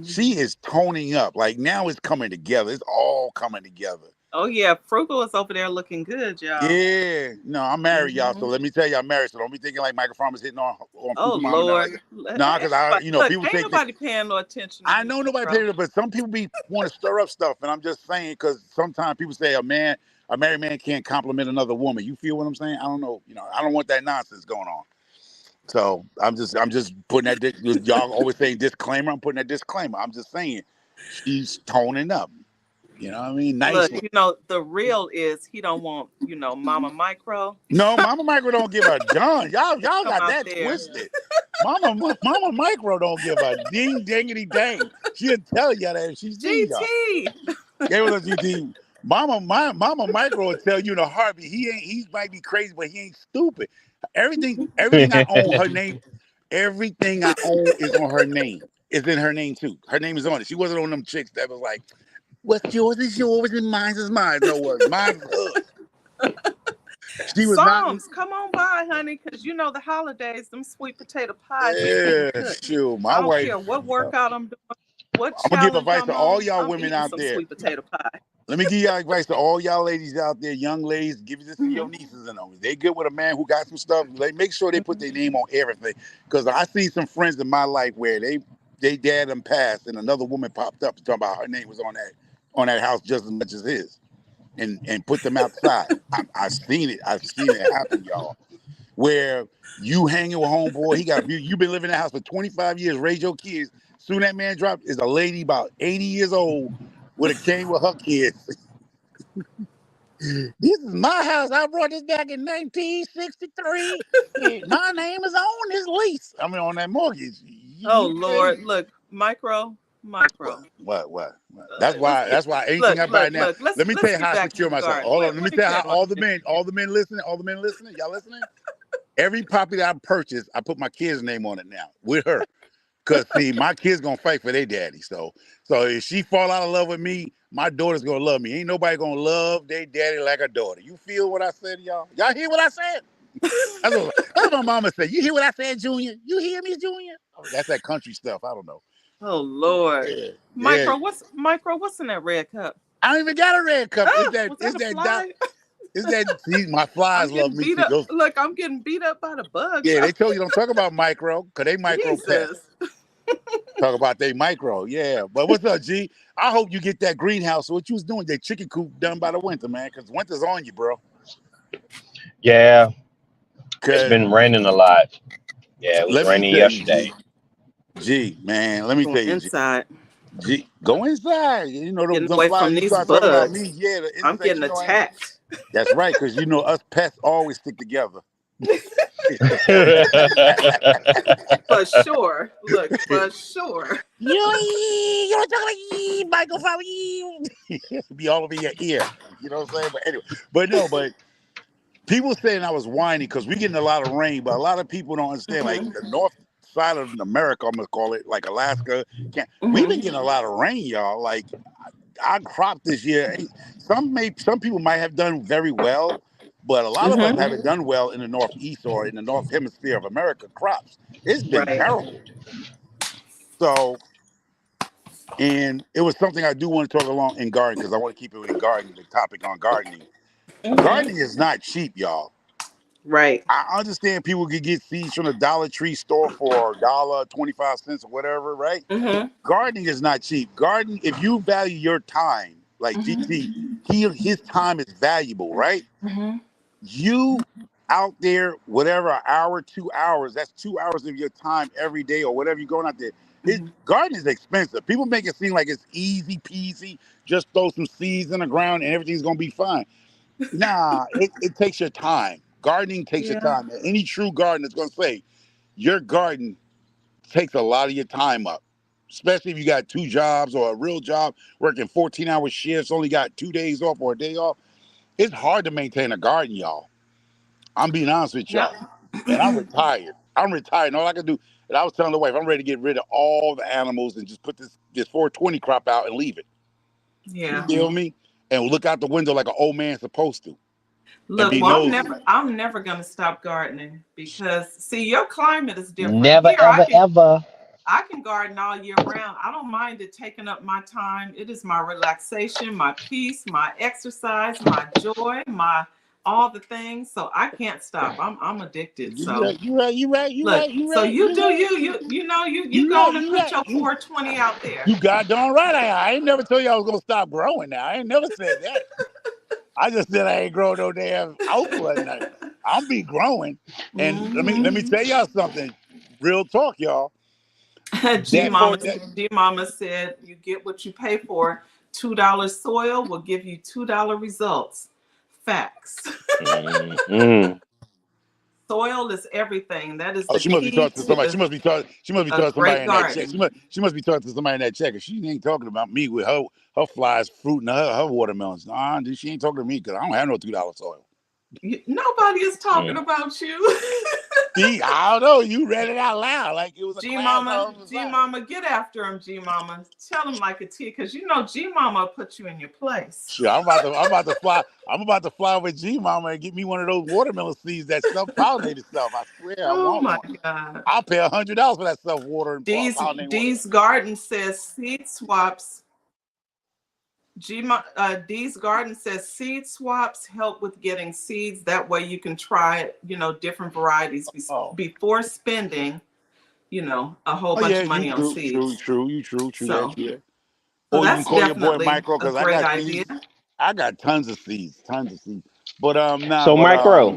She is toning up. Like now it's coming together. It's all coming together. Oh yeah, Frugal is over there looking good, y'all. Yeah, no, I'm married, y'all. So let me tell you, I'm married. So don't be thinking like Michael Farmer's hitting on Oh Frugal Mama. Lord, No, because I, you know, people ain't say nobody paying no attention. I know nobody paid it, but some people want to stir up stuff, and I'm just saying because sometimes people say a married man can't compliment another woman. You feel what I'm saying? I don't know. You know, I don't want that nonsense going on. So I'm just putting that. Y'all always saying disclaimer. I'm putting that disclaimer. I'm just saying she's toning up. You know what I mean? Nice. Look, you know, the real is he don't want, you know, Mama Micro. No, Mama Micro don't give a darn. Y'all got that there. twisted. Mama Micro don't give a ding dingity dang. She'll tell y'all that if she sees y'all. GT. Gave us GT. Mama Micro will tell you in a heartbeat. He might be crazy, but he ain't stupid. Everything I own her name. Everything I own is on her name. It's in her name too. Her name is on it. She wasn't on them chicks that was like, what's yours is yours and mine is mine. No, what mine's hers. She was Psalms, come on by, honey, because you know the holidays, them sweet potato pies. Yeah, shoot. My I don't wife. care what workout I'm doing, what I'm gonna give challenge advice I'm to all on, y'all I'm women eating out some there. sweet potato pie. Let me give y'all advice to all y'all ladies out there, young ladies. Give this to your nieces and them. They good with a man who got some stuff. Like, make sure they put their name on everything. Because I see some friends in my life where they dad them passed, and another woman popped up talking about her name was on that house just as much as his, and put them outside. I've seen it. I've seen it happen, y'all. Where you hanging with homeboy, you've been living in the house for 25 years, raised your kids. Soon that man dropped is a lady about 80 years old would have came with her kids. This is my house. I brought this back in 1963. My name is on this lease. I mean, on that mortgage. Oh Lord, look, Micro. What? That's why anything I buy now. Let me tell you how I secure myself. Hold on. Let me tell you how all the men listening, y'all listening? Every property that I purchase, I put my kid's name on it now with her. Cause see, my kid's gonna fight for their daddy. So if she fall out of love with me, my daughter's gonna love me. Ain't nobody gonna love their daddy like a daughter. You feel what I said, y'all? Y'all hear what I said? That's what my mama said. You hear what I said, Junior? You hear me, Junior? That's that country stuff. I don't know. Oh Lord. Yeah. Micro, what's in that red cup? I don't even got a red cup. Is that see, my flies love me too. Look, I'm getting beat up by the bugs. Yeah, they told you don't talk about micro, because they micro pest. Talk about they micro, yeah. But what's up, G? I hope you get that greenhouse. What you was doing, that chicken coop done by the winter, man, because winter's on you, bro. Yeah. It's been raining a lot. Yeah, it was raining yesterday. G, man, let me tell you, inside. Go inside. You know Getting them away flowers. from You these start talking about me. bugs. Yeah, the I'm insects. getting You know, attacked. that's right, because you know us pets always stick together. For sure. Look, for sure. You want to talk about microphone? Be all over your ear. You know what I'm saying? But anyway, but people saying I was whiny because we getting a lot of rain, but a lot of people don't understand. Like the north side of America, I'm gonna call it, like Alaska. We've been getting a lot of rain, y'all. Like our crop this year, some people might have done very well, but a lot of us haven't done well in the northeast or in the north hemisphere of America. Crops, it's been Right. terrible. So, and it was something I do want to talk along in gardening because I want to keep it in gardening. The topic on gardening. Gardening is not cheap, y'all. Right. I understand people could get seeds from the Dollar Tree store for $1.25 or whatever, right? Gardening is not cheap. Gardening, if you value your time, like GT, his time is valuable, right? You out there, whatever, an hour, 2 hours, that's 2 hours of your time every day or whatever you're going out there. Gardening is expensive. People make it seem like it's easy peasy, just throw some seeds in the ground and everything's going to be fine. Nah, it takes your time. Gardening takes your time. Any true gardener is going to say your garden takes a lot of your time up, especially if you got 2 jobs or a real job, working 14-hour shifts, only got 2 days off or a day off. It's hard to maintain a garden, y'all. I'm being honest with y'all. And I'm retired. And all I can do, and I was telling the wife, I'm ready to get rid of all the animals and just put this 420 crop out and leave it. Yeah. You feel me? And look out the window like an old man's supposed to. Look, well, I'm never gonna stop gardening because see, your climate is different. Never, Here, ever. I can garden all year round. I don't mind it taking up my time. It is my relaxation, my peace, my exercise, my joy, my all the things. So I can't stop. I'm addicted. So you right. So you gonna put your 420 out there. You goddamn right. I ain't never told you I was gonna stop growing. Now I ain't never said that. I just said I ain't growing no damn okra or nothing. I'm be growing. And let me tell y'all something. Real talk, y'all. G Mama said you get what you pay for. $2 soil will give you $2 results. Facts. Soil is everything. That is the she must be talking to somebody. She must be talking to somebody in that check. She must be talking to somebody in that check. She ain't talking about me with her flies, fruit, and her watermelons. Nah, dude, she ain't talking to me because I don't have no $2 soil. Nobody is talking about you. See, I don't know. You read it out loud like it was a G Mama, get after him, G Mama. Tell him like a T, because you know G Mama put you in your place. Sure, I'm about to fly. I'm about to fly with G Mama and get me one of those watermelon seeds that self-pollinated stuff. I swear, I want one. God. I'll pay $100 for that self-water and pollinated Dee's Garden says seed swaps. Dee's Garden says seed swaps help with getting seeds. That way you can try, different varieties before spending, a whole bunch of money on seeds. True. So, Or that's you can call your boy definitely Micro because a great idea. I got tons of seeds. But Micro,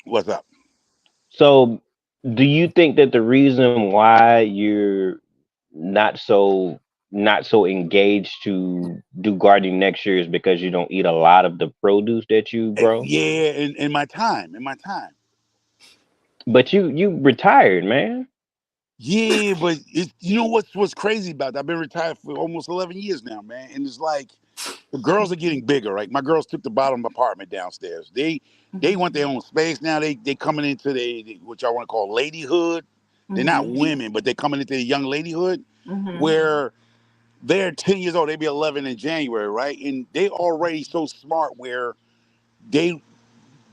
what's up? So, do you think that the reason why you're not so engaged to do gardening next year is because you don't eat a lot of the produce that you grow? Yeah, in my time. But you retired, man. Yeah, but you know what's crazy about that? I've been retired for almost 11 years now, man. And it's like the girls are getting bigger, right? My girls took the bottom apartment downstairs. They want their own space now. They coming into what y'all want to call ladyhood. They're not women, but they're coming into the young ladyhood where they're 10 years old. They be 11 in January, right? And they already so smart where they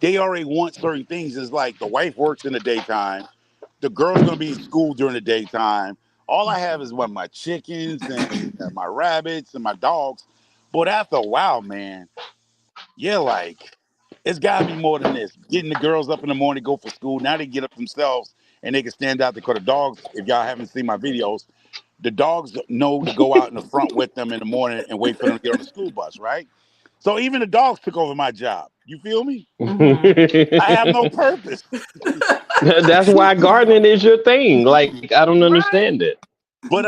already want certain things. It's like the wife works in the daytime. The girl's gonna be in school during the daytime. All I have is my chickens and my rabbits and my dogs. But after a while, man, you're like, it's gotta be more than this. Getting the girls up in the morning, go for school. Now they get up themselves and they can stand out there because the dogs, if y'all haven't seen my videos, the dogs know to go out in the front with them in the morning and wait for them to get on the school bus, right? So even the dogs took over my job. You feel me? I have no purpose. That's why gardening is your thing. Like, I don't understand it. But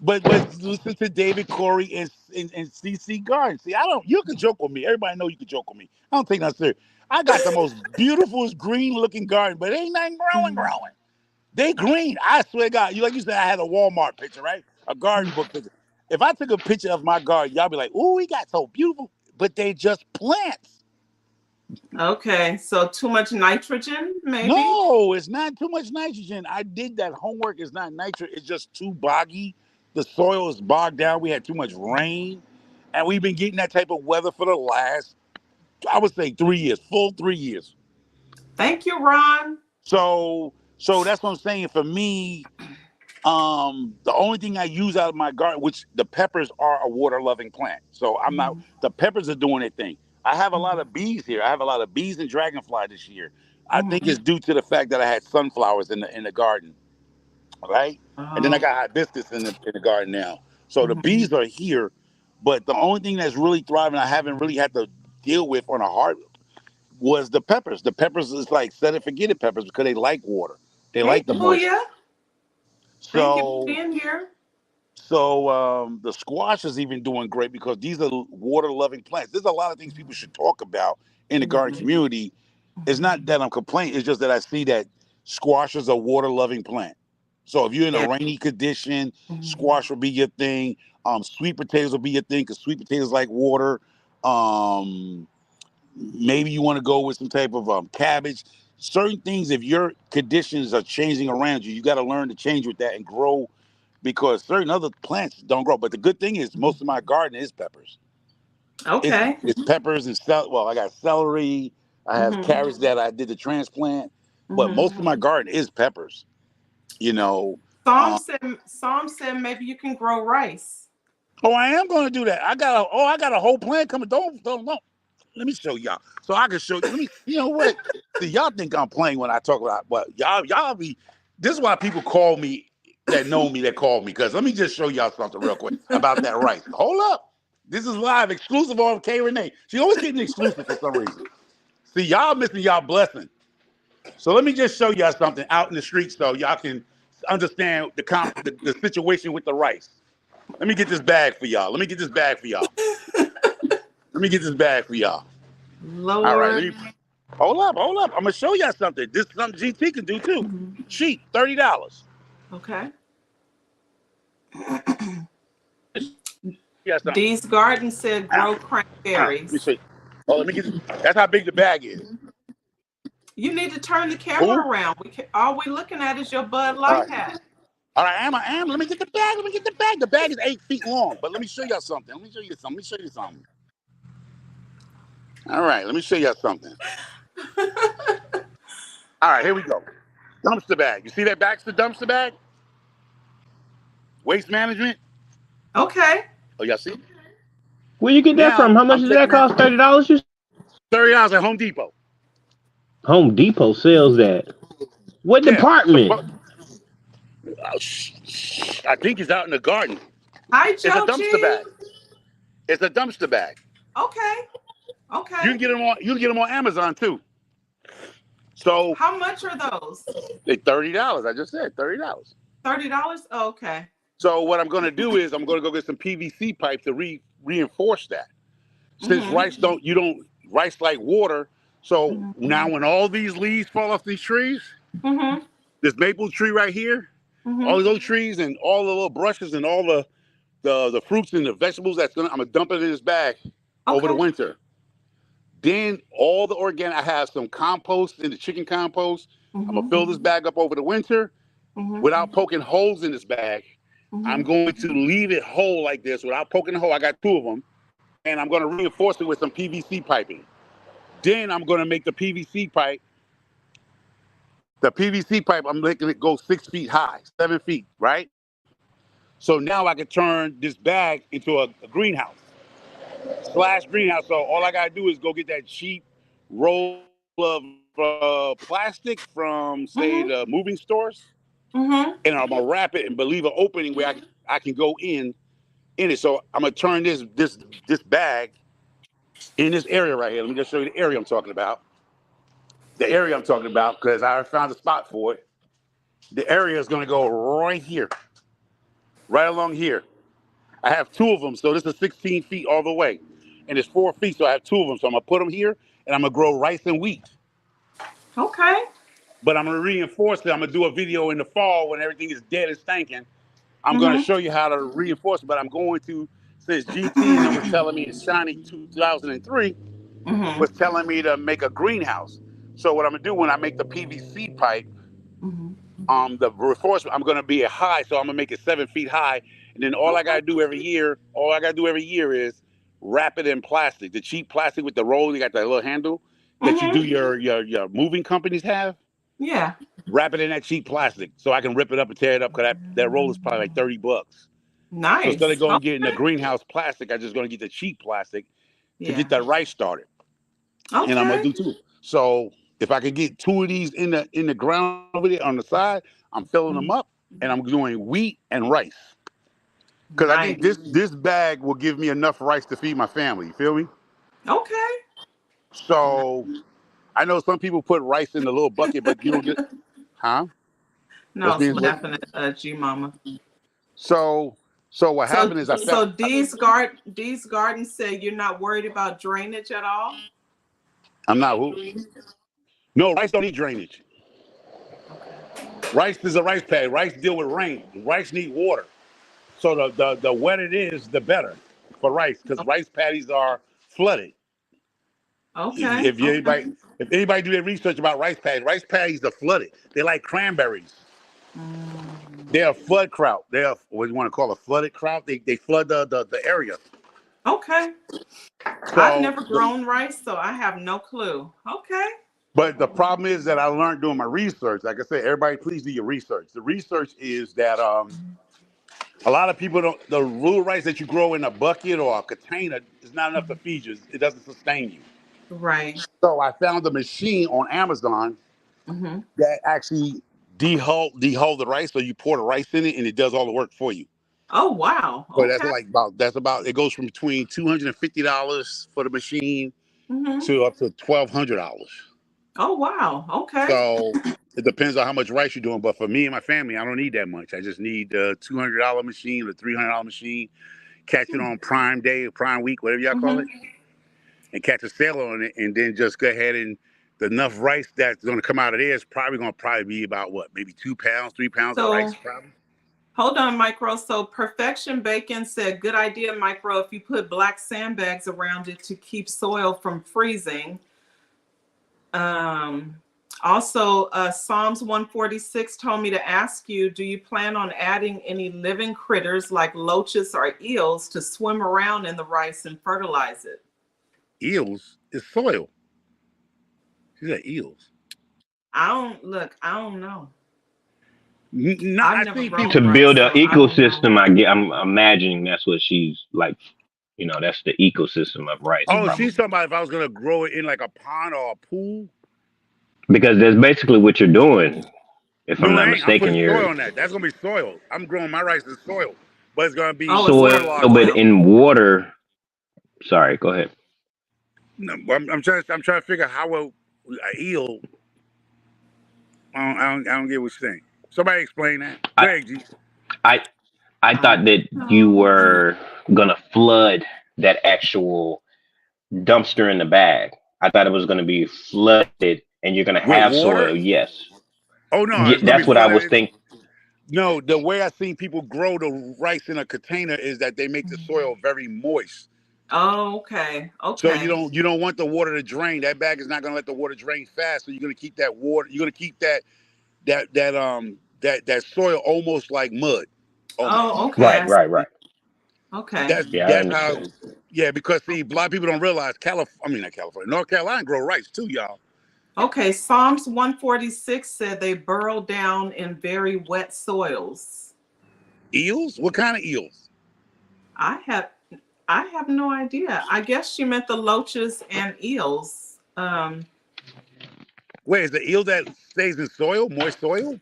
but listen to David Corey and CC Garden. See, you can joke with me. Everybody know you can joke with me. I don't take that serious. I got the most beautiful green looking garden, but ain't nothing Mhm. growing. They green. I swear to God. Like you said, I had a Walmart picture, right? A garden book picture. If I took a picture of my garden, y'all be like, "Ooh, we got so beautiful," but they just plants. Okay, so too much nitrogen, maybe? No, it's not too much nitrogen. I did that homework. It's not nitrogen. It's just too boggy. The soil is bogged down. We had too much rain, and we've been getting that type of weather for the last, I would say, 3 years, full 3 years. Thank you, Ron. So that's what I'm saying. For me, the only thing I use out of my garden, which the peppers are a water loving plant. So I'm not, Mhm. the peppers are doing their thing. I have a lot of bees here. I have a lot of bees and dragonfly this year. I think Mhm. it's due to the fact that I had sunflowers in the garden, right? And then I Oh. got hibiscus in the garden now. So the Mhm. bees are here, but the only thing that's really thriving, I haven't really had to deal with on a hard, was the peppers. The peppers is like set it forget it peppers because they like water. They Hey, like the moisture. Booyah. Thank you for So being here. the squash is even doing great because these are water loving plants. There's a lot of things people should talk about in the garden Mhm. community. It's Mhm. not that I'm complaining, it's just that I see that squash is a water loving plant. So if you're in a Yeah. rainy condition, Mhm. squash will be your thing. Sweet potatoes will be your thing because sweet potatoes like water. Um, Maybe you want to go with some type of cabbage. Certain things, if your conditions are changing around you, you got to learn to change with that and grow because certain other plants don't grow. But the good thing is most of my garden is peppers. Okay. It's peppers and I got celery. I have Mhm. carrots that I did the transplant, but Mhm. most of my garden is peppers. You know. Psalm Um, said maybe you can grow rice. oh, I am going to do that. I got a whole plan coming. Don't. Let me show y'all. So I can show you. You know what? See, y'all think I'm playing when I talk about, but y'all be. This is why people call me that know me that call me. Because let me just show y'all something real quick about that rice. Hold up. This is live, exclusive on K Renee. She always getting exclusive for some reason. See, y'all missing y'all blessing. So let me just show y'all something out in the streets so y'all can understand the situation with the rice. Let me get this bag for y'all. Let me get this bag for y'all. Let me get this bag for y'all. All right, Lord. hold up. I'm gonna show y'all something. This is something GT can do too. Mhm. Cheap, $30. Okay. Yeah, something. Dee's Garden said Ah, grow let me cranberries. see. Oh, let me get. That's how big the bag is. You need to turn the camera Who? around. All we looking at is your Bud All Light right, hat. all right. I am. Let me get the bag. Let me get the bag. The bag is 8 feet long. But let me show y'all something. All right, let me show y'all something. All right, here we go. Dumpster bag. You see that back's the dumpster bag? Waste management. Okay. Oh, y'all see? Where you get that Now from? How much I'm does that taking that cost? $30? $30 at Home Depot. Home Depot sells that. What Yeah. department? I think it's out in the garden. Hi, It's a Joe dumpster G. bag. It's a dumpster bag. Okay. You Okay. can get them on. You can get them on Amazon too. So How much are those? they $30. I just said $30. $30? Oh, okay. So what I'm going to do is I'm going to go get some PVC pipe to reinforce that. Since Mm-hmm. rice like water. So Mm-hmm. now when all these leaves fall off these trees, Mm-hmm. this maple tree right here, all Mm-hmm. of those trees and all the little brushes and all the fruits and the vegetables I'm gonna dump it in this bag over the Okay. winter. Then all the organic, I have some compost in the chicken compost. I'm gonna Mm-hmm. fill this bag up over the winter Mm-hmm. without poking holes in this bag. I'm Mm-hmm. going to leave it whole like this without poking a hole. I got two of them, and I'm gonna reinforce it with some PVC piping. Then I'm gonna make the PVC pipe. The PVC pipe, I'm making it go 6 feet high, 7 feet, right? So now I can turn this bag into a greenhouse slash greenhouse. So all I gotta do is go get that cheap roll of plastic from, say, Mm-hmm. the moving stores, Mm-hmm. and I'm gonna wrap it and leave an opening where I can go in it. So I'm gonna turn this bag in this area right here. Let me just show you the area I'm talking about. The area I'm talking about because I found a spot for it. The area is gonna go right here. right along here. I have 2 of them, so this is 16 feet all the way, and it's 4 feet, so I have 2 of them. So I'm gonna put them here, and I'm gonna grow rice and wheat. Okay. But I'm gonna reinforce it. I'm gonna do a video in the fall when everything is dead and stinking. I'm gonna Mhm. show you how to reinforce it. But I'm going to, since GT and them was telling me, Shiny 2003 Mhm. was telling me to make a greenhouse. So what I'm gonna do when I make the PVC pipe, Mhm. the reinforcement, I'm gonna be high, so I'm gonna make it 7 feet high, and then all I Okay. gotta do every year, is wrap it in plastic, the cheap plastic with the roll. You got that little handle that you do Mhm. your moving companies have. Yeah. Wrap it in that cheap plastic so I can rip it up and tear it up, because that roll is probably like $30. So instead of Nice. going getting the Okay. greenhouse plastic, I'm just gonna get the cheap plastic to Yeah. get that rice started, and I'm gonna Okay. do 2. So if I could get 2 of these in the ground over there on the side, I'm filling them Mhm. up, and I'm doing wheat and rice. Because I think Nice. this bag will give me enough rice to feed my family. You feel me? Okay. So I know some people put rice in the little bucket, but you don't get, huh? No, I What's was being what? laughing at G Mama. So so what So happened is I found, so D's garden said you're not worried about drainage at all? I'm not who? No, rice don't need drainage. Okay. Rice is a rice paddy. Rice deal with rain. Rice need water. So the wetter it is, the better for rice, because rice paddies are flooded. Okay. If anybody do their research about rice paddies are flooded. They're like cranberries. Mm. They're a flood kraut. They're what you want to call a flooded kraut. They flood the area. Okay. I've So, never grown rice, so I have no clue. Okay. but the problem is that I learned doing my research. Like I said, everybody, please do your research. The research is that a lot of people don't. The real rice that you grow in a bucket or a container is not enough to feed you. It doesn't sustain you. Right. So I found a machine on Amazon Mm-hmm. that actually dehull the rice. So you pour the rice in it, and it does all the work for you. Oh wow. So Okay. that's about it goes from between $250 for the machine Mm-hmm. to up to $1,200. Oh wow. Okay. So it depends on how much rice you're doing. But for me and my family, I don't need that much. I just need the $200 machine or $300 machine. Catch it on Prime Day or Prime Week, whatever y'all call it, Mm-hmm. and catch a sale on it, and then just go ahead and the enough rice that's going to come out of there is probably going to be about what, maybe 2 pounds, 3 pounds of rice, So probably. hold on, Micro. So Perfection Bacon said, good idea, Micro, if you put black sandbags around it to keep soil from freezing. Um, also, Psalms 146 told me to ask you, do you plan on adding any living critters like loaches or eels to swim around in the rice and fertilize it? Eels is soil. She said eels. I don't know. No, I've I never think grown people. To rice, build an so I don't know. ecosystem, I'm imagining that's what she's like. That's the ecosystem of rice, Oh, probably. she's talking about if I was going to grow it in like a pond or a pool. Because that's basically what you're doing. If I'm No, not I ain't. I'm mistaken, putting soil you're on that. That's gonna be soil. I'm growing my rice in soil, but it's gonna be Oh, it's gonna soil, be waterlogged but soil. soil. in water. Sorry, go ahead. No, I'm trying. I'm trying to figure out how a eel. I don't get what you're saying. Somebody explain that. Go I ahead, G. I I I thought that you don't know. were gonna flood that actual dumpster in the bag. I thought it was gonna be flooded, and you're gonna With have water? soil. Yes, Oh no, yeah, it's gonna be that's what I was flooded. thinking. No, the way I seen people grow the rice in a container is that they make the soil very moist. Oh, okay. So Okay. you don't want the water to drain. That bag is not gonna let the water drain fast. So you're gonna keep that water. You're gonna keep that soil almost like mud, Oh, almost. okay. Right, right, right. Okay. Yeah, I That's how. understand. Yeah, because see, a lot of people don't realize not California, North Carolina grow rice too, y'all. Okay. Psalms 146 said they burrow down in very wet soils. Eels? What kind of eels? I have I have no idea. I guess she meant the loaches and eels. Wait, is the eel that stays in soil, moist soil?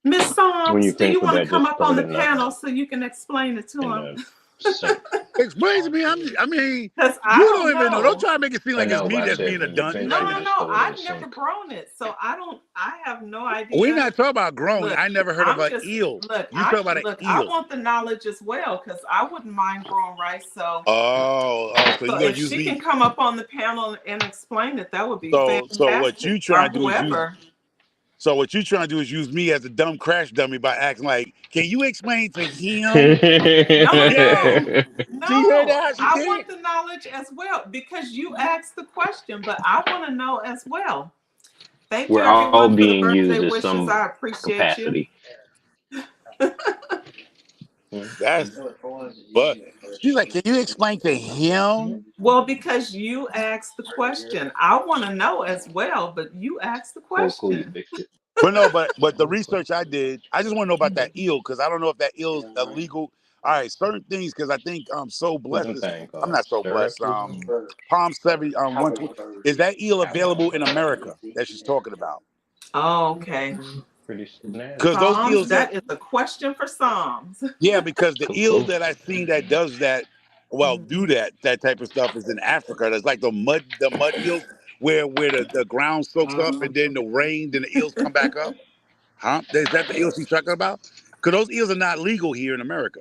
Miss When Psalms, you do finish you with want to that, come just up throw on it the panel so you can explain it to in him? the sink. Explain to me. I mean, Because I you don't don't even know. Don't know. try to make it seem I like it's know, me but I that's said being a when you dunce. finish, No, Like, you no, just no. throw it in the I've never sink. grown it, so I have no we're idea. not talking about growing. Look, I never heard of I'm an just eel. look. You talk about an I eel. want the knowledge as well because I wouldn't mind growing rice. So So you're gonna if use she me. can come up on the panel and explain it, that would be So what fantastic. you Or trying to do is use. whoever. So what you trying to do is use me as a dumb crash dummy by acting like, can you explain to him? No, no, Yeah. no. See, you heard No. that how she I did want it? the knowledge as well because you asked the question, but I want to know as well. Thank you, We're all everyone, for the being birthday used in wishes. some I appreciate you. capacity. That's but she's like, can you explain to him? Well, because you asked the question, I want to know as well, but you asked the Cool, you question. fixed it. But no, but the research I did, I just want to know about that eel because I don't know if that eel is illegal. All right, certain things because I think So What's Blessed the is thing I'm called? not So Stirrup Blessed. or something? Palm 70 120 is that eel available in America that she's talking about? Oh, okay. Pretty snazzy. Because those Psalms, eels that that is a question for Psalms. yeah, because the eel Cool. that I seen that does that, well, do that type of stuff is in Africa. That's like the mud eels where the ground soaks up and then the rain, then the eels come back up. Huh? Is that the eels she's talking about? Because those eels are not legal here in America.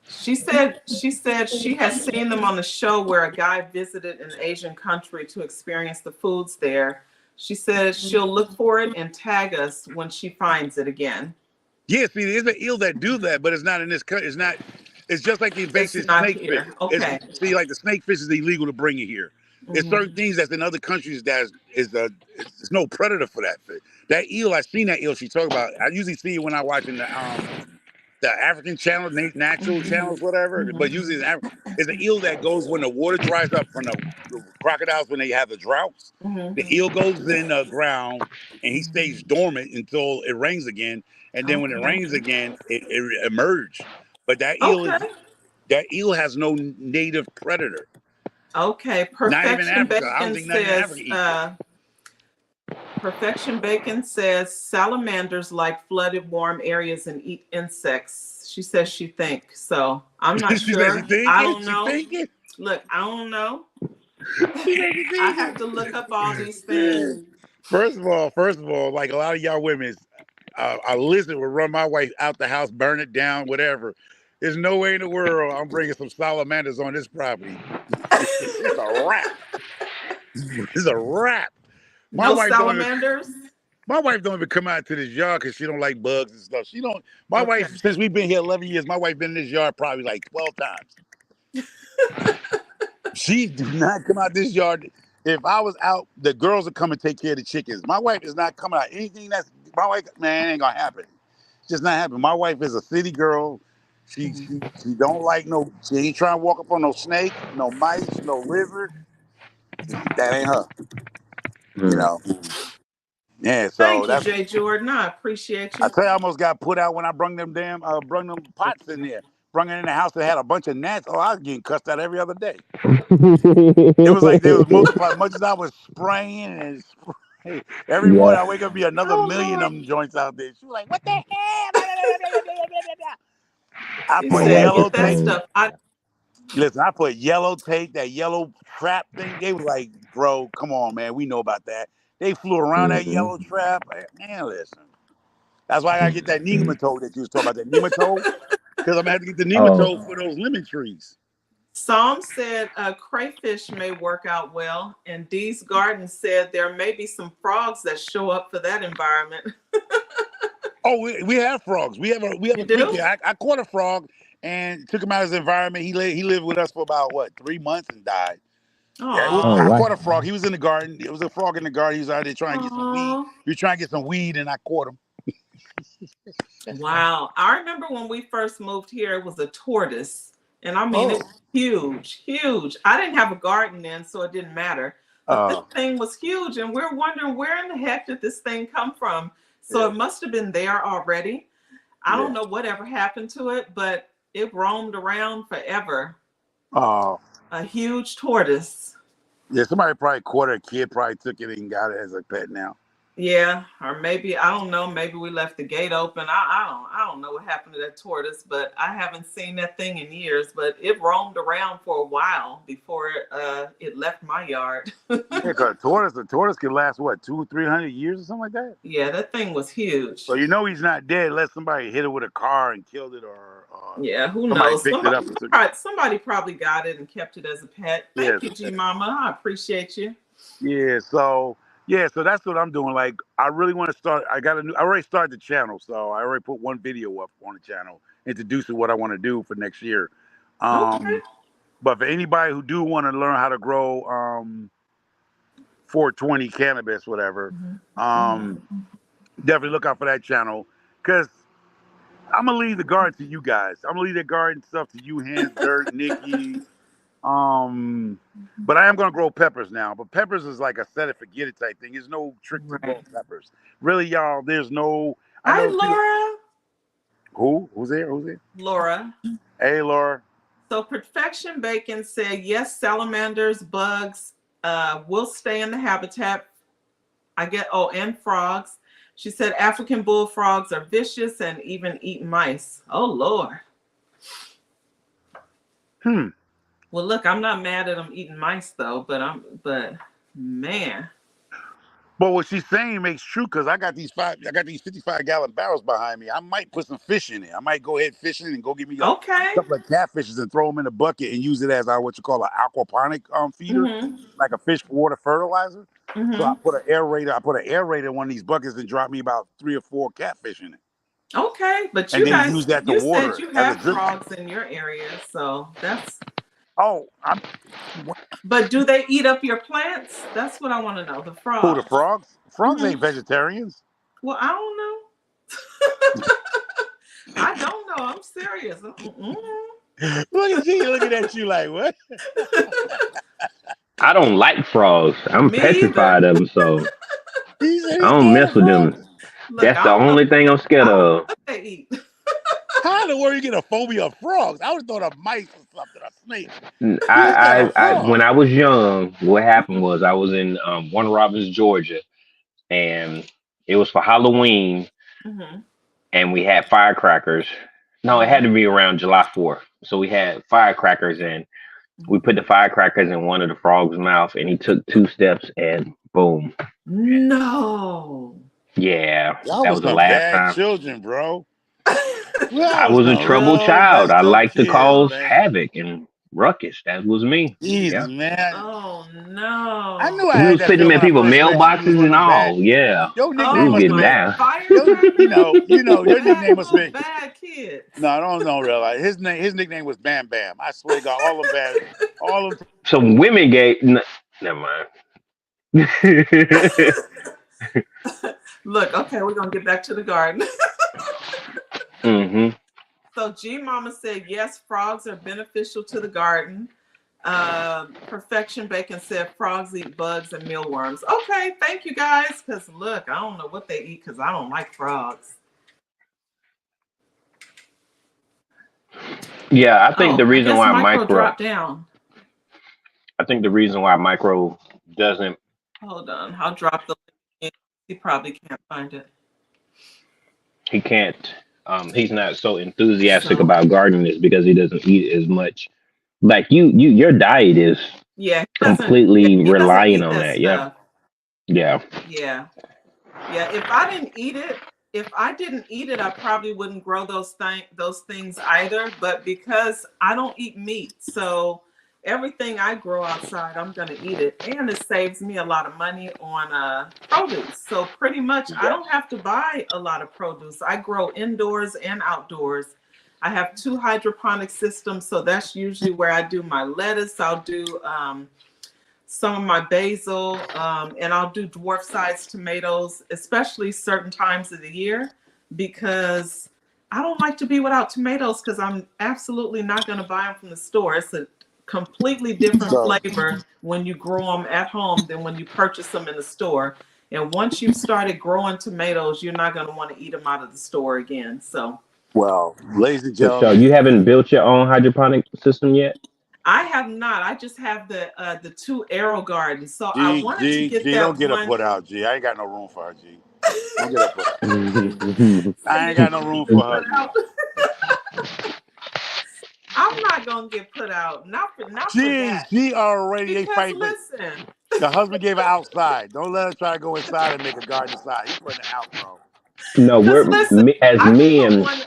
She said she has seen them on the show where a guy visited an Asian country to experience the foods there. She said she'll look for it and tag us when she finds it again. Yeah, see, there's an eel that do that, but it's not in this country. It's not. It's just like the It's invasive not snakefish. here. It's Okay. see, like the snakefish is illegal to bring it here. There's Hmm. certain things that's in other countries that it's no predator for that fish. That eel, I seen that eel she talking about. I usually see it when I watching the African channel, natural channels, whatever. But usually it's an eel that goes when the water dries up from the crocodiles when they have the droughts. The eel goes in the ground and he stays dormant until it rains again. And then when it Okay. rains again, it emerges. But Okay. that eel has no native predator. Okay. Not even Perfection Africa. I don't Bacon think nothing in Africa says, eats it. Perfection Bacon says salamanders like flooded warm areas and eat insects. She says she thinks so. I'm not She said she sure. I thinking. don't She know. thinking. Look, I don't know. She said she I have thinking. to look up all these things. First of all, like a lot of y'all women, a lizard would run my wife out the house, burn it down, whatever. There's no way in the world I'm bringing some salamanders on this property. It's a wrap. It's a wrap. My No wife don't even. salamanders? My wife don't even come out to this yard because she don't like bugs and stuff. She don't. My Okay. wife, since we've been here 11 years, my wife been in this yard probably like 12 times. She do not come out this yard. If I was out, the girls would come and take care of the chickens. My wife is not coming out. Anything that's my wife, man, ain't gonna happen. It's just not happening. My wife is a city girl. She don't like no. She ain't trying to walk up on no snake, no mice, no lizard. That ain't her. You know. Yeah. So Thank you, that's. Jay Jordan. I appreciate I you. tell you, I almost got put out when I brung them pots in there. Brung it in the house that had a bunch of gnats. Oh, I was getting cussed out every other day. It was like they was multiplying. Much as I was spraying and spraying, every morning Yeah. I wake up, be another Oh, million Lord. of them joints out there. She was like, "What the hell?" I She put My said, wife yellow is get that tape. saying, stuff. Listen, I put yellow tape, that yellow trap thing. They was like, "Bro, come on, man. We know about that." They flew around that mm-hmm. yellow trap. Man, listen. That's why I gotta get that nematode that you was talking about. That nematode. Because I'm gonna have to get the Oh, nematode for those lemon trees. Psalm said crayfish may work out well, and Dee's Garden said there may be some frogs that show up for that environment. Oh, we have frogs. We have You a creek do? here. I caught a frog and took him out of his environment. He lived with us for about 3 months and died. Yeah, oh Aw. I wow. caught a frog. He was in the garden. It was a frog in the garden. He was out there trying to get some weed. Aw. He was trying to get some weed, and I caught him. Wow. I remember when we first moved here, it was a tortoise. And I mean, it Oh, was huge, huge. I didn't have a garden then, so it didn't matter. But this thing was huge, and we're wondering where in the heck did this thing come from? So yeah, it must have been there already. I don't yeah. know whatever happened to it, but it roamed around forever. Oh, A huge tortoise. yeah. Somebody probably caught it. A kid probably took it and got it as a pet now. Yeah, or maybe I don't know. Maybe we left the gate open. I don't know what happened to that tortoise, but I haven't seen that thing in years. But it roamed around for a while before it left my yard. Yeah, because the tortoise can last what 200-300 years or something like that. Yeah, that thing was huge. So you know he's not dead unless somebody hit it with a car and killed it, or Yeah, who somebody knows? picked it up. Somebody probably got it and kept it as a pet. Thank you, G Mama. I appreciate you. Yeah, so that's what I'm doing. Like, I really want to start. I already started the channel, so I already put one video up on the channel introducing what I want to do for next year. Okay. But for anybody who do want to learn how to grow 420 cannabis, whatever, definitely look out for that channel, because I'm gonna leave the garden to you guys. I'm gonna leave the garden stuff to you, Hands, Dirt, Nikki. But I am gonna grow peppers now. But peppers is like a set it forget it type thing. There's no trick to growing peppers. Really, y'all. There's no. Hi, Laura. Who's there? Laura. Hey, Laura. So Perfection Bacon said yes, salamanders, bugs will stay in the habitat. And frogs. She said African bullfrogs are vicious and even eat mice. Oh Lord. Well, look, I'm not mad at them eating mice though, but man. But what she's saying makes true, because I got these 55-gallon barrels behind me. I might put some fish in it. I might go ahead fishing and go get me a couple of catfishes and throw them in a bucket and use it as what you call an aquaponic feeder, like a fish water fertilizer. So I put an aerator in one of these buckets and drop me about 3 or 4 catfish in it. Okay, but you guys use that to water. Said you have frogs in your area, so that's. But do they eat up your plants? That's what I want to know. The frogs. Who, the frogs? Frogs ain't vegetarians. Well, I don't know. I don't know. I'm serious. Look at you looking at you like, what? I don't like frogs. I'm petrified of them, so I don't mess with them. Look, that's the only thing I'm scared of. What they eat. How in the world you get a phobia of frogs? I would have thought of mice or something, a snake. When I was young, what happened was I was in Warner Robins, Georgia, and it was for Halloween, and we had firecrackers. No, it had to be around July 4th. So we had firecrackers, and we put the firecrackers in one of the frog's mouth, and he took 2 steps, and boom. No. Yeah, that was the last time. Children, bro. I was a troubled child. I like to cause havoc and ruckus. That was me. Jesus, man. Oh no. I knew we was sitting in people's mailboxes and all. Yeah. Your nickname was getting down. You know, your nickname was me. Bad kid. No, I don't know, real. His nickname was Bam Bam. I swear to God, all of them bad. All of them. Some women gave. Never mind. Look, okay, we're gonna get back to the garden. So G Mama said yes, frogs are beneficial to the garden. Perfection Bacon said frogs eat bugs and mealworms. Okay, thank you guys. Because look, I don't know what they eat because I don't like frogs. Yeah, I think the reason why micro dropped down. I think the reason why micro doesn't. Hold on, I'll drop the link. He probably can't find it. He can't. He's not so enthusiastic about gardening is because he doesnn't eat as much. Like your diet is completely relying on that. Yeah. If I didn't eat it, I probably wouldn't grow those things either. But because I don't eat meat, so everything I grow outside, I'm gonna eat it, and it saves me a lot of money on produce. So pretty much, I don't have to buy a lot of produce. I grow indoors and outdoors. I have 2 hydroponic systems, so that's usually where I do my lettuce. I'll do some of my basil, and I'll do dwarf-sized tomatoes, especially certain times of the year, because I don't like to be without tomatoes because I'm absolutely not going to buy them from the store. It's a completely different flavor when you grow them at home than when you purchase them in the store. And once you've started growing tomatoes, you're not going to want to eat them out of the store again. So, well, ladies and gentlemen, so you haven't built your own hydroponic system yet? I have not. I just have the 2 arrow gardens. So I wanted to get that don't get her one. put out, G. I ain't got no room for her, G. Don't get her put out. I ain't got no room for her, Put G. out. I'm not gonna get put out. Not for that. She already they Because fight. listen, The husband gave her outside. Don't let her try to go inside and make a garden inside. He putting her out, bro. No, because listen, as I could put men. one.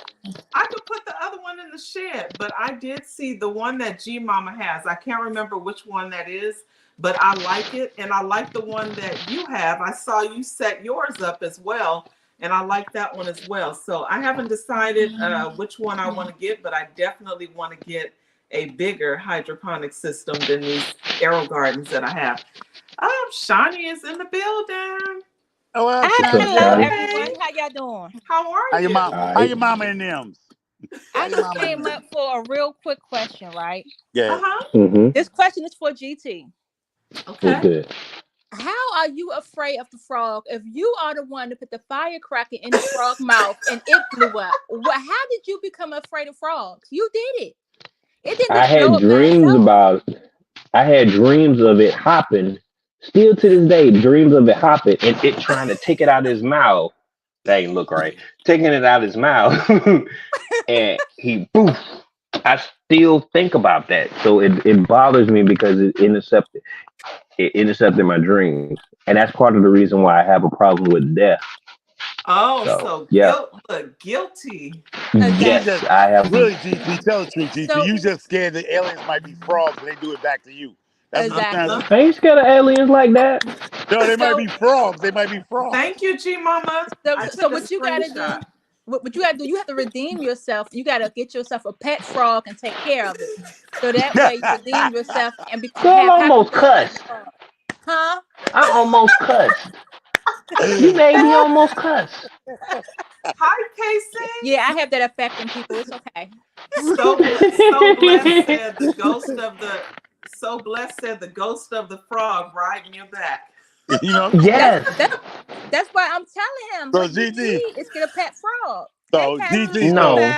I could put the other one in the shed, but I did see the one that G Mama has. I can't remember which one that is, but I like it, and I like the one that you have. I saw you set yours up as well, and I like that one as well. So I haven't decided which one I want to get, but I definitely want to get a bigger hydroponic system than these arrow gardens that I have. Shawnee is in the building. Oh, well, Hello, Shawnee? everyone. How y'all doing? How are How your you? mom? All How your right. mama and them? I just came up for a real quick question, right? Yeah. Mm-hmm. This question is for GT. What's Okay. good? How are you afraid of the frog if you are the one to put the firecracker in the frog mouth and it blew up? How did you become afraid of frogs? You did it. It didn't I just blow had up by dreams itself. about. I had dreams of it hopping. Still to this day, dreams of it hopping and it trying to take it out of his mouth. That ain't look right. Taking it out of his mouth, and he poof. I still think about that, so it bothers me because it intercepted my dreams, and that's part of the reason why I have a problem with death. Oh, So so yeah, guilty. yes, Just I have. really, GT. Tell the truth, GT. So You just scared that aliens might be frogs when they do it back to you. That's what you're trying to exactly. say. I ain't scared of aliens like that. No, they might So be frogs. They might be frogs. Thank you, G Mama. I so took a what you gotta screenshot. do? What you gotta do? You have to redeem yourself. You gotta get yourself a pet frog and take care of it. So that way you redeem yourself and Girl, have almost happiness with cussed. the frog. Huh? I almost cussed. You made me almost cuss. Hi, Casey. Yeah, I have that effect on people. It's okay. So blessed said the ghost of the frog riding your back. You know. Yes. That's why I'm telling him So what you GT. need is get a pet frog. So Hey, Pastor, GT. No.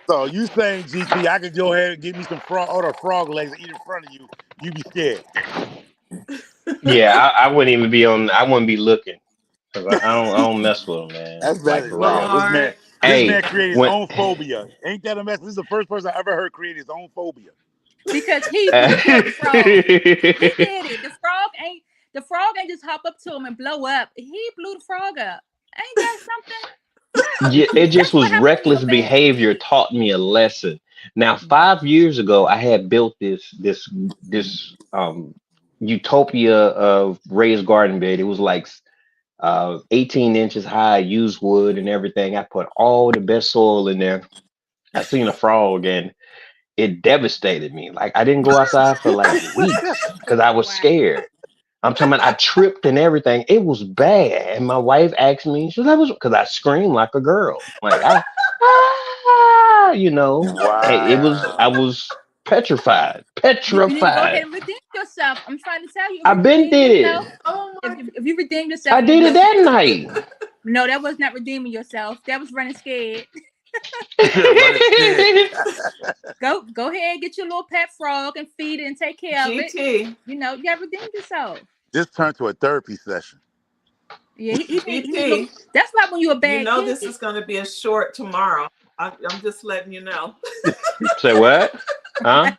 So you saying GT? I could go ahead and give me some frog legs and eat in front of you. You be scared. Yeah, I wouldn't even be on. I wouldn't be looking. 'Cause I don't mess with them, man. That's Like bad. for Wow. real. Lord. This Hey, man created his when own phobia. Ain't that a mess? This is the first person I ever heard create his own phobia. because he killed the frog. He did it. The frog ain't just hop up to him and blow up. He blew the frog up. Ain't that something? yeah, it just That's what was happened when you reckless a bad behavior kid. taught me a lesson. Now, 5 years ago, I had built this utopia of raised garden bed. It was like 18 inches high, used wood and everything. I put all the best soil in there. I seen a frog and it devastated me. Like I didn't go outside for like weeks because I was Wow. scared. I'm talking about I tripped and everything. It was bad. And my wife asked me, she was because I screamed like a girl. Like you know. I Wow. was petrified. You need to go ahead Petrified. and redeem yourself. I'm trying to tell you, if I you been redeem did yourself, it. Oh my if you redeem yourself I and you did it go, that night. no, that was not redeeming yourself. That was running scared. Running scared. Go ahead, get your little pet frog and feed it and take care of it. GT. You know, you got to redeem yourself. This turned to a therapy session. Yeah, he need GT. that's why when you're a You bad know kid. this is gonna be a short tomorrow. I'm just letting you know. Say what? Huh?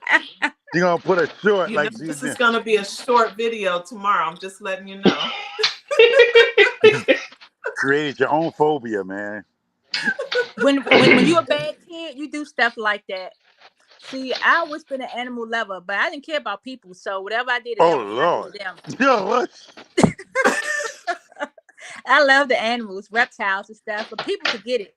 You're gonna put a short You know like this GT. is gonna be a short video tomorrow. I'm just letting you know. Created your own phobia, man. when you're a bad kid, you do stuff like that. See, I always been an animal lover, but I didn't care about people. So whatever I did to Oh them, I did Lord. to them. Yo, what? I love the animals, reptiles and stuff, but people forget it.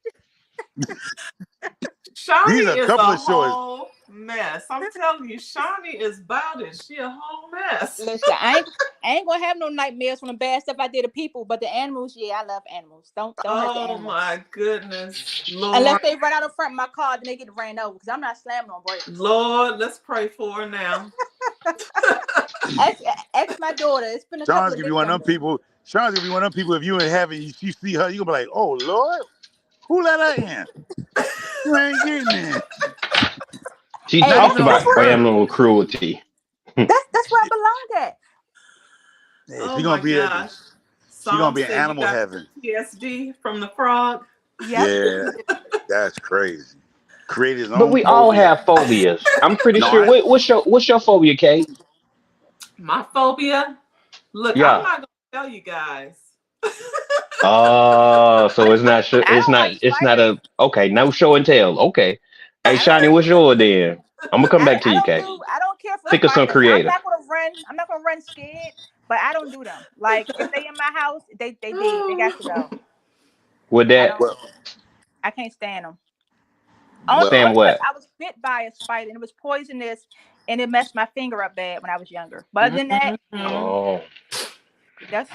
Shawnee These are a is couple a of shorts. whole mess. I'm telling you, Shawnee is about it. She a whole mess. Listen, I ain't gonna have no nightmares from the bad stuff I did to people, but the animals, yeah, I love animals. Don't hurt the Oh animals. my goodness, Lord. Unless they run out in front of my car, then they get ran over because I'm not slamming on brakes. Lord, let's pray for her now. Ask my daughter. It's been a couple Sean's of gonna be one of them people. Sean's gonna be one of them people. If you in heaven, you see her, you gonna be like, "Oh Lord, who let her in? You ain't getting in." She Hey, I that's talked know the about it's truth. true. animal cruelty. That's where I belong at. Yeah, Oh my gosh. she gonna Psalm be in said you animal got heaven. PTSD from the frog. Yep. Yeah, that's crazy. Create his But own we all phobia. have phobias. I'm pretty No, sure. What's your phobia, Kate? My phobia. Look, I'm Yeah. not gonna tell you guys. Oh, so it's not. I It's don't not. like It's not spiders. a. Okay, no show and tell. Okay. Hey, I don't Shiny, like what's yours then? I'm gonna come back to I you, don't Kate. do I don't care for Think of some spiders. creative. I'm not gonna run scared, but I don't do them. Like if they in my house, they dead. They got to go. With I that, don't well, I can't stand them. well, stand Only because what? I was bit by a spider and it was poisonous and it messed my finger up bad when I was younger. But other than that, Mhm. Oh,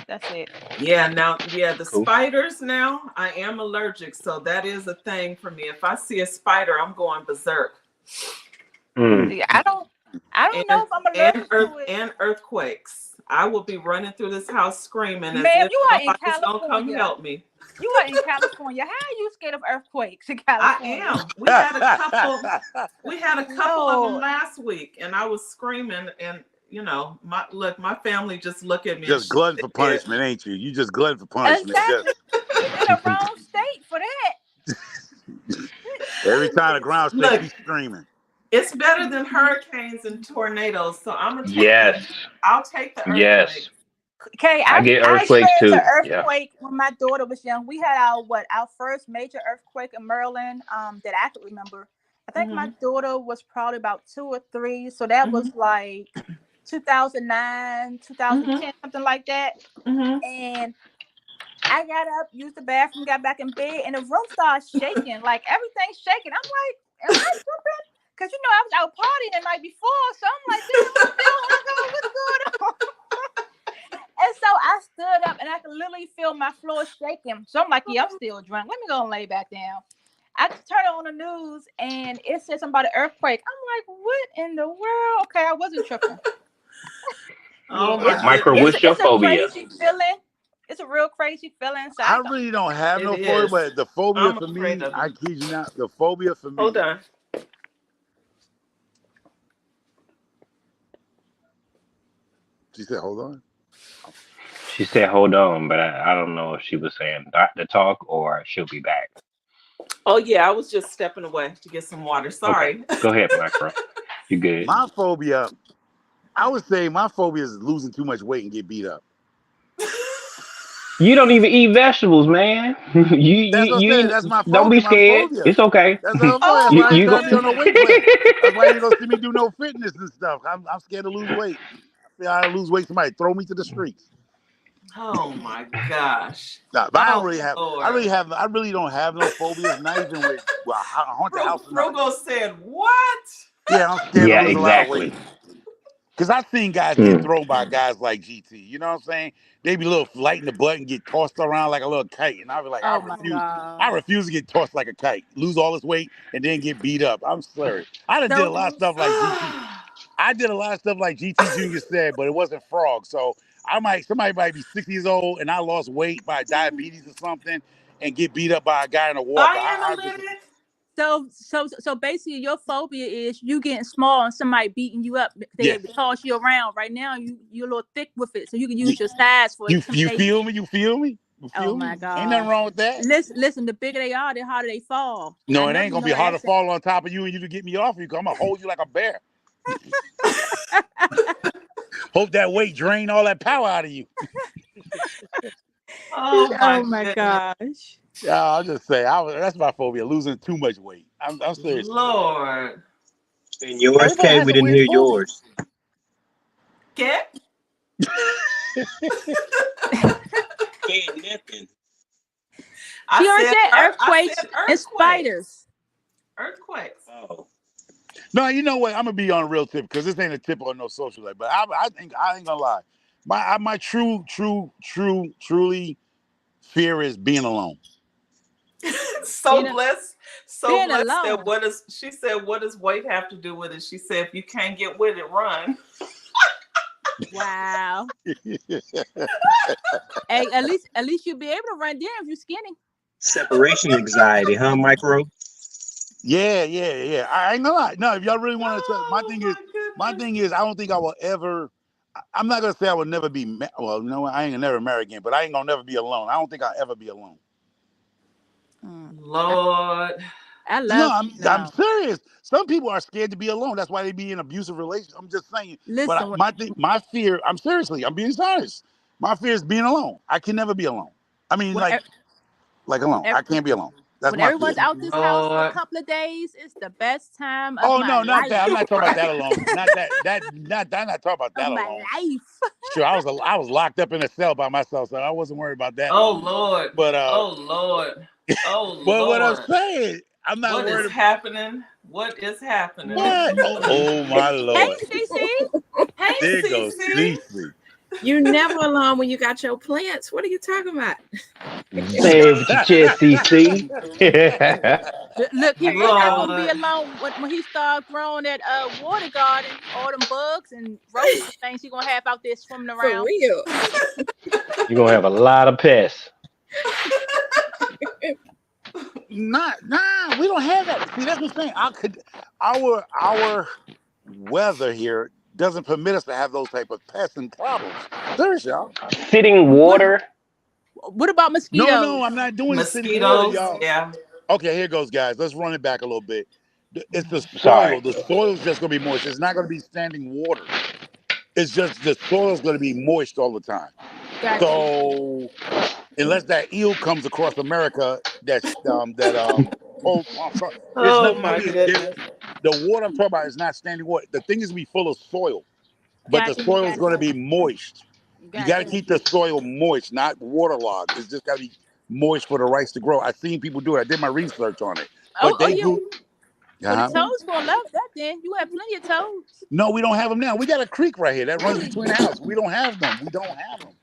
that's it. Yeah, now, yeah, the cool. spiders now, I am allergic, so that is a thing for me. If I see a spider, I'm going berserk. Mm. See, I don't know And if I'm allergic to it. and earthquakes. I will be running through this house screaming as Ma'am, if you are in nobody's gonna come California. help me. You are in California. How are you scared of earthquakes in I California? am. We had a couple. We had a couple of them Lord. last week, and I was screaming, and my family just look at me and just shake glutton their for head. punishment, ain't you? You just glutton for punishment. Just Exactly. You're in the wrong state for that. every time the ground shakes, Look, you screaming. it's better than hurricanes and tornadoes, so I'm gonna take the. Yes. I'll take the earthquake. Yes. Okay, I get I earthquakes experienced an too. Yeah. earthquake when my daughter was young. We had our first major earthquake in Maryland that I could remember. I think my Mhm. daughter was probably about 2 or 3, so that Mhm. was like 2009, Mhm. 2010, something like that. Mhm. And I got up, used the bathroom, got back in bed, and the room started shaking. Like everything's shaking. I'm like, am I tripping? Because I was out partying the night before, so I'm like, damn, I'm still hungover. What's going on? And so I stood up and I could literally feel my floor shaking. So I'm like, yeah, I'm still drunk. Let me go and lay back down. I turned on the news and it said something about an earthquake. I'm like, what in the world? Okay, I wasn't tripping. Yeah, Oh my Micro, goodness. what's your it's a phobia? crazy feeling. It's a real crazy feeling. So I I don't really don't have It no phobia, is. but the phobia I'm for afraid me, of I it. kid you not, the phobia for Hold me. on. She said, "Hold on." She said, "Hold on," but I don't know if she was saying to talk or she'll be back. Oh yeah, I was just stepping away to get some water. Okay, Sorry. go ahead, Micro. You good? My phobia, I would say, my phobia is losing too much weight and get beat up. You don't even eat vegetables, man. That's what I'm saying. That's my Don't be phobia. My scared. phobia. It's okay. That's what I'm saying. That's Oh you why I ain't my you trying go. to be on no goodness. weight plan. That's why you ain't gonna see me do no fitness and stuff. I'm scared to lose weight. I feel I lose weight, somebody throw me to the streets. Oh my gosh. Nah, but I don't Oh really have. Lord. I really don't have no phobias. Not even with haunted house or nothing. Rogo said what? Yeah, I'm scared to Yeah, lose a lot of weight. exactly. Cause I've seen guys get Hmm. thrown by guys like GT. You know what I'm saying? They be a little light in the butt and get tossed around like a little kite. And I be like, I Oh my refuse. I God. refuse to get tossed like a kite, lose all this weight, and then get beat up. I'm sorry. I done did a So lot of stuff like GT. I did a lot of stuff like GT Junior said, but it wasn't frog. So somebody might be 60 years old and I lost weight by diabetes or something and get beat up by a guy in a walker. Bye, I just analytic. so basically your phobia is you getting small and somebody beating you up. They yes. able to toss you around. Right now you're a little thick with it. So you can You, use your size for you intimidation. feel me? You feel me? You Oh feel my me? Ain't nothing God. wrong with that. Listen, the bigger they are, the harder they fall. I No, it know ain't you gonna know be hard to that. fall on top of you and you to get me off you. Cause I'm gonna hold you like a bear. Hope that weight drain all that power out of you. Oh Oh my my goodness. gosh. Yeah, I'll just say that's my phobia, losing too much weight. I'm serious. Lord. And yours, Everybody Kay, has we a didn't weird hear phobia. yours. Get? Kay, nothing. She already said I earthquakes said and earthquakes. spiders. Earthquakes. Oh. No, you know what? I'm gonna be on a real tip because this ain't a tip on no social life. But I think I ain't gonna lie. My truly fear is being alone. So Being a, blessed. So being blessed that alone. she said, what does weight have to do with it? She said, if you can't get with it, run. Wow. Hey, at least you'll be able to run there if you're skinny. Separation anxiety, huh, Micro? Yeah. I ain't gonna lie. No, if y'all really want to, Oh my my thing is, I don't think I will ever. I'm not gonna say I will never be. Well, you know what? I ain't gonna never marry again, but I ain't gonna never be alone. I don't think I'll ever be alone. Lord. I No, love I'm no. serious. Some people are scared to be alone. That's why they be in abusive relationships. I'm just saying. But Listen, my fear. I'm being honest. My fear is being alone. I can never be alone. I mean, when like when, alone. I can't be alone. That's when my fear. everyone's out this house for a Lord. couple of days, it's the best time of Oh my no, not that. I'm life. not talking about that Right. alone. Not that. I'm not talking about Of that my alone. life. Sure, I was locked up in a cell by myself, so I wasn't worried about that Oh long. Lord. But Oh Lord. Oh but what I'm Lord. saying, I'm not What is worried. happening? What is happening? What? Oh my Hey, Lord! Cece. Hey, There goes Cece. Cece. You never alone when you got your plants. What are you talking about? Say it with your chest, CC. Look, he not gonna be Lord. alone when he start growing that water garden, all them bugs and roaches and things he gonna have out there swimming For around. real. You're gonna have a lot of pests. Nah, we don't have that. See, that's what I'm saying. Our weather here doesn't permit us to have those type of pests and problems. Seriously, y'all. Sitting What water. what about No, mosquitoes? I'm not doing the sitting water, Mosquitoes. y'all. Yeah. Okay, here goes, guys. Let's run it back a little bit. It's the Sorry. soil. The soil's just gonna be moist. It's not gonna be standing water. It's just the soil's gonna be moist all the time. Got you. So unless that eel comes across America, oh, I'm sorry, it's Oh never gonna my be goodness. the water I'm talking about is not standing water. The thing is to be full of soil, but the Got you. soil is going to be moist. You got Got to you. keep the soil moist, not waterlogged. It's just got to be moist for the rice to grow. I've seen people do it. I did my research on it, but Oh they yeah. grew. Well, the Uh-huh. toads gonna love that. Then you have plenty of toads. No, we don't have them now. We got a creek right here that runs between the house. We don't have them. We don't have them.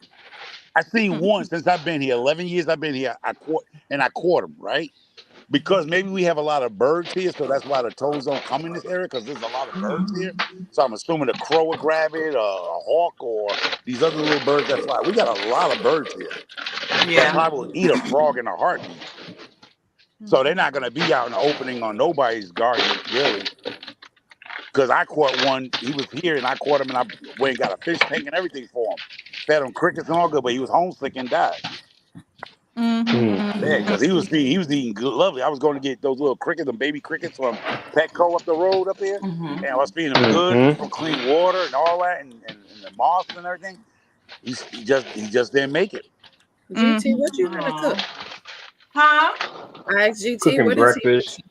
I seen one since I've been here. 11 years I've been here. I caught them, right? Because maybe we have a lot of birds here, so that's why the toads don't come in this area because there's a lot of birds here. So I'm assuming a crow will grab it, a hawk, or these other little birds that fly. We got a lot of birds here that Yeah. probably will eat a frog in a heartbeat. So they're not gonna be out in the opening on nobody's garden, really. Because I caught one, he was here, and I caught him, and I went and got a fish tank and everything for him. Fed him crickets and all good, but he was homesick and died. Yeah, because he was eating good, lovely. I was going to get those little crickets and baby crickets from Petco up the road up here, Mm-hmm. and I was feeding him good, Mm-hmm. give him clean water and all that, and the moss and everything. He just didn't make it. GT, what you gonna Oh. cook? Huh? I asked GT, Cooking what is he? breakfast,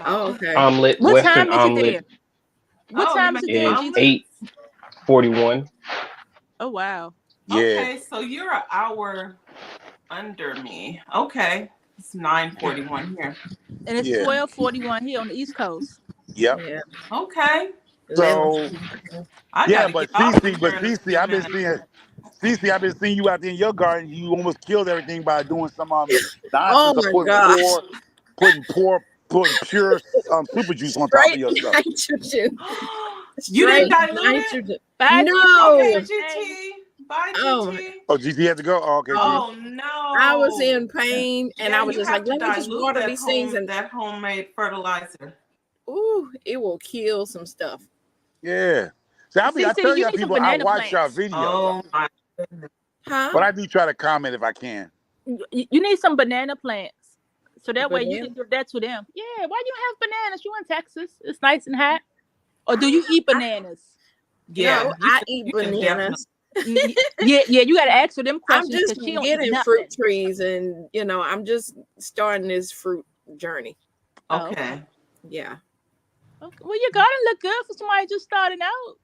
Oh, okay. omelet, What Western time is it there? omelet What Oh, you time is it making there, is GT? omelets? 8:41. Oh wow. Yeah, Okay, so you're an hour under me. Okay. It's 9:41 here. And it's yeah, 12:41 here on the East Coast. yep. Yeah. Okay. 11. So I yeah, gotta get off of here in a few I've been minutes. seeing you out there in your garden. You almost killed everything by doing some Oh nonsense of my gosh. putting pure super juice on top of Straight your stuff. nitrogen. You didn't Straight dilute it? nitrogen. Bye, Okay, No. GT. Hey. GT. Bye, Oh, GT. Oh, GT had to go. Oh, okay, G. Oh I was in no. pain and Yeah, I was you just have like, to let me just dilute water these things and that homemade fertilizer. ooh, it will kill some stuff. Yeah. See, I CC, tell you y'all need some people I banana watch y'all plants. videos, Oh my goodness. Huh? but I do try to comment if I can. You need some banana plants. So that way you Banana? can give that to them. Yeah, why you have bananas? You in Texas. It's nice and hot. Or do you eat bananas? Yeah, No, I eat you can definitely. bananas. Yeah, you gotta ask her them I'm questions just because she don't eat getting nothing. fruit trees and I'm just starting this fruit journey. Oh, Okay. Yeah. Okay. Well, your garden look good for somebody just starting out.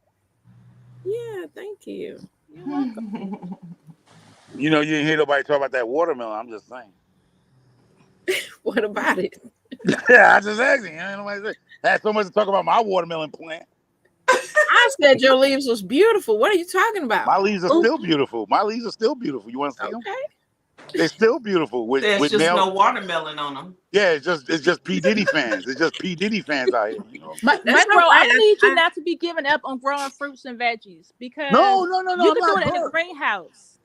Yeah, thank you. You're welcome. You didn't hear nobody talk about that watermelon. I'm just saying. What about it? Yeah, I just asking. I ain't nobody say. Had so much to talk about my watermelon plant. I said your leaves was beautiful. What are you talking about? My leaves are still beautiful. My leaves are still beautiful. You want to see them? Okay. They're still beautiful There's with just nails. no watermelon on them. Yeah, it's just P Diddy fans. It's just P Diddy fans out here. Mike, That's bro, all I'm right. gonna need you not to be giving up on growing fruits and veggies because No. you I'm can not do it in a growing. greenhouse.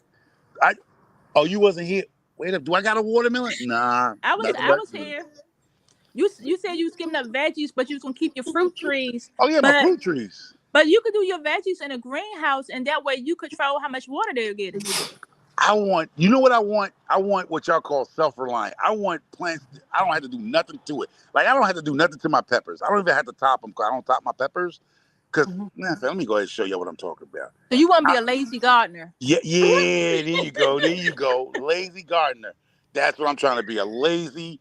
Oh, you wasn't here. Wait up. Do I got a watermelon? Nah. I was nothing but- here. You said you was giving up veggies, but you was gonna keep your fruit trees. Oh yeah, my But fruit trees. you could do your veggies in a greenhouse, and that way you control how much water they're getting. I want, you know what I want? I want what y'all call self-reliant. I want plants. I don't have to do nothing to it. Like I don't have to do nothing to my peppers. I don't even have to top them. I don't top my peppers. Cause man, let me go ahead and show you what I'm talking about. So you want to be a lazy gardener? Yeah, there you go. There you go. Lazy gardener. That's what I'm trying to be. A lazy,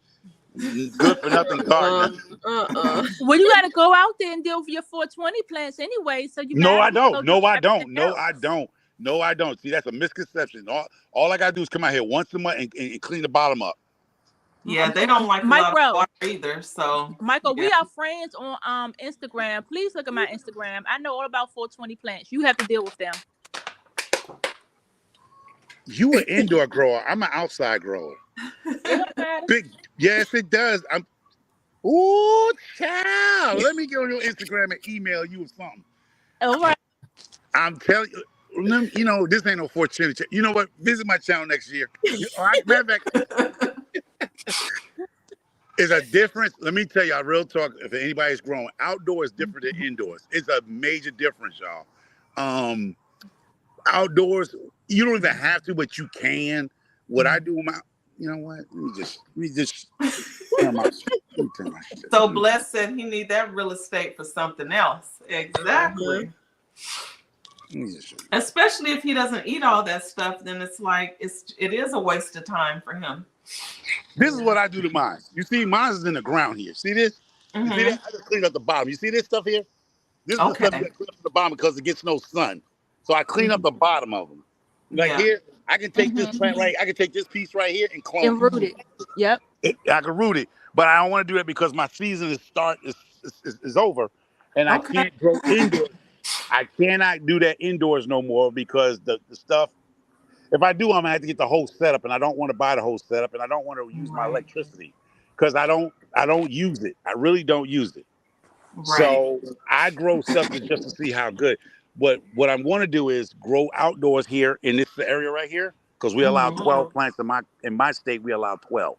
good for nothing gardener. Well, you got to go out there and deal with your 420 plants anyway. So you. No, I don't. go No, do I don't. everything No, else. I don't. No, I don't. See, that's a misconception. All I gotta do is come out here once a month and clean the bottom up. Yeah, they don't like a lot of water either. So Michael, yeah. we are friends on Instagram. Please look at my Instagram. I know all about 420 plants. You have to deal with them. You an indoor grower. I'm an outside grower. It don't matter. Big, yes, it does. Ooh, child. Let me get on your Instagram and email you with something. All right. I'm telling you. You know, this ain't no 420. You know what? Visit my channel next year. Matter of fact, it's a difference. Let me tell y'all, real talk. If anybody's growing, outdoor is different than indoors. It's a major difference, y'all. Outdoors, you don't even have to, but you can. What I do, you know what? Let me just turn my shit. So Bless said he need that real estate for something else. Exactly. Especially if he doesn't eat all that stuff, then it's like it is a waste of time for him. This is what I do to mine. You see, mine is in the ground here. See this? You see that? I just cleaned up the bottom. You see this stuff here? This is the stuff that clean up the bottom because it gets no sun. So I clean up the bottom of them. Like here, I can take this plant I can take this piece right here and clone and root it. Yep. I can root it, but I don't want to do that because my season is over, and I can't grow indoors. I cannot do that indoors no more because the stuff. If I do, I'm gonna have to get the whole setup, and I don't want to buy the whole setup, and I don't want to use my electricity because I don't use it. I really don't use it. Right. So I grow something just to see how good. But what I want to do is grow outdoors here in this area right here because we allow 12 plants in my state. We allow 12.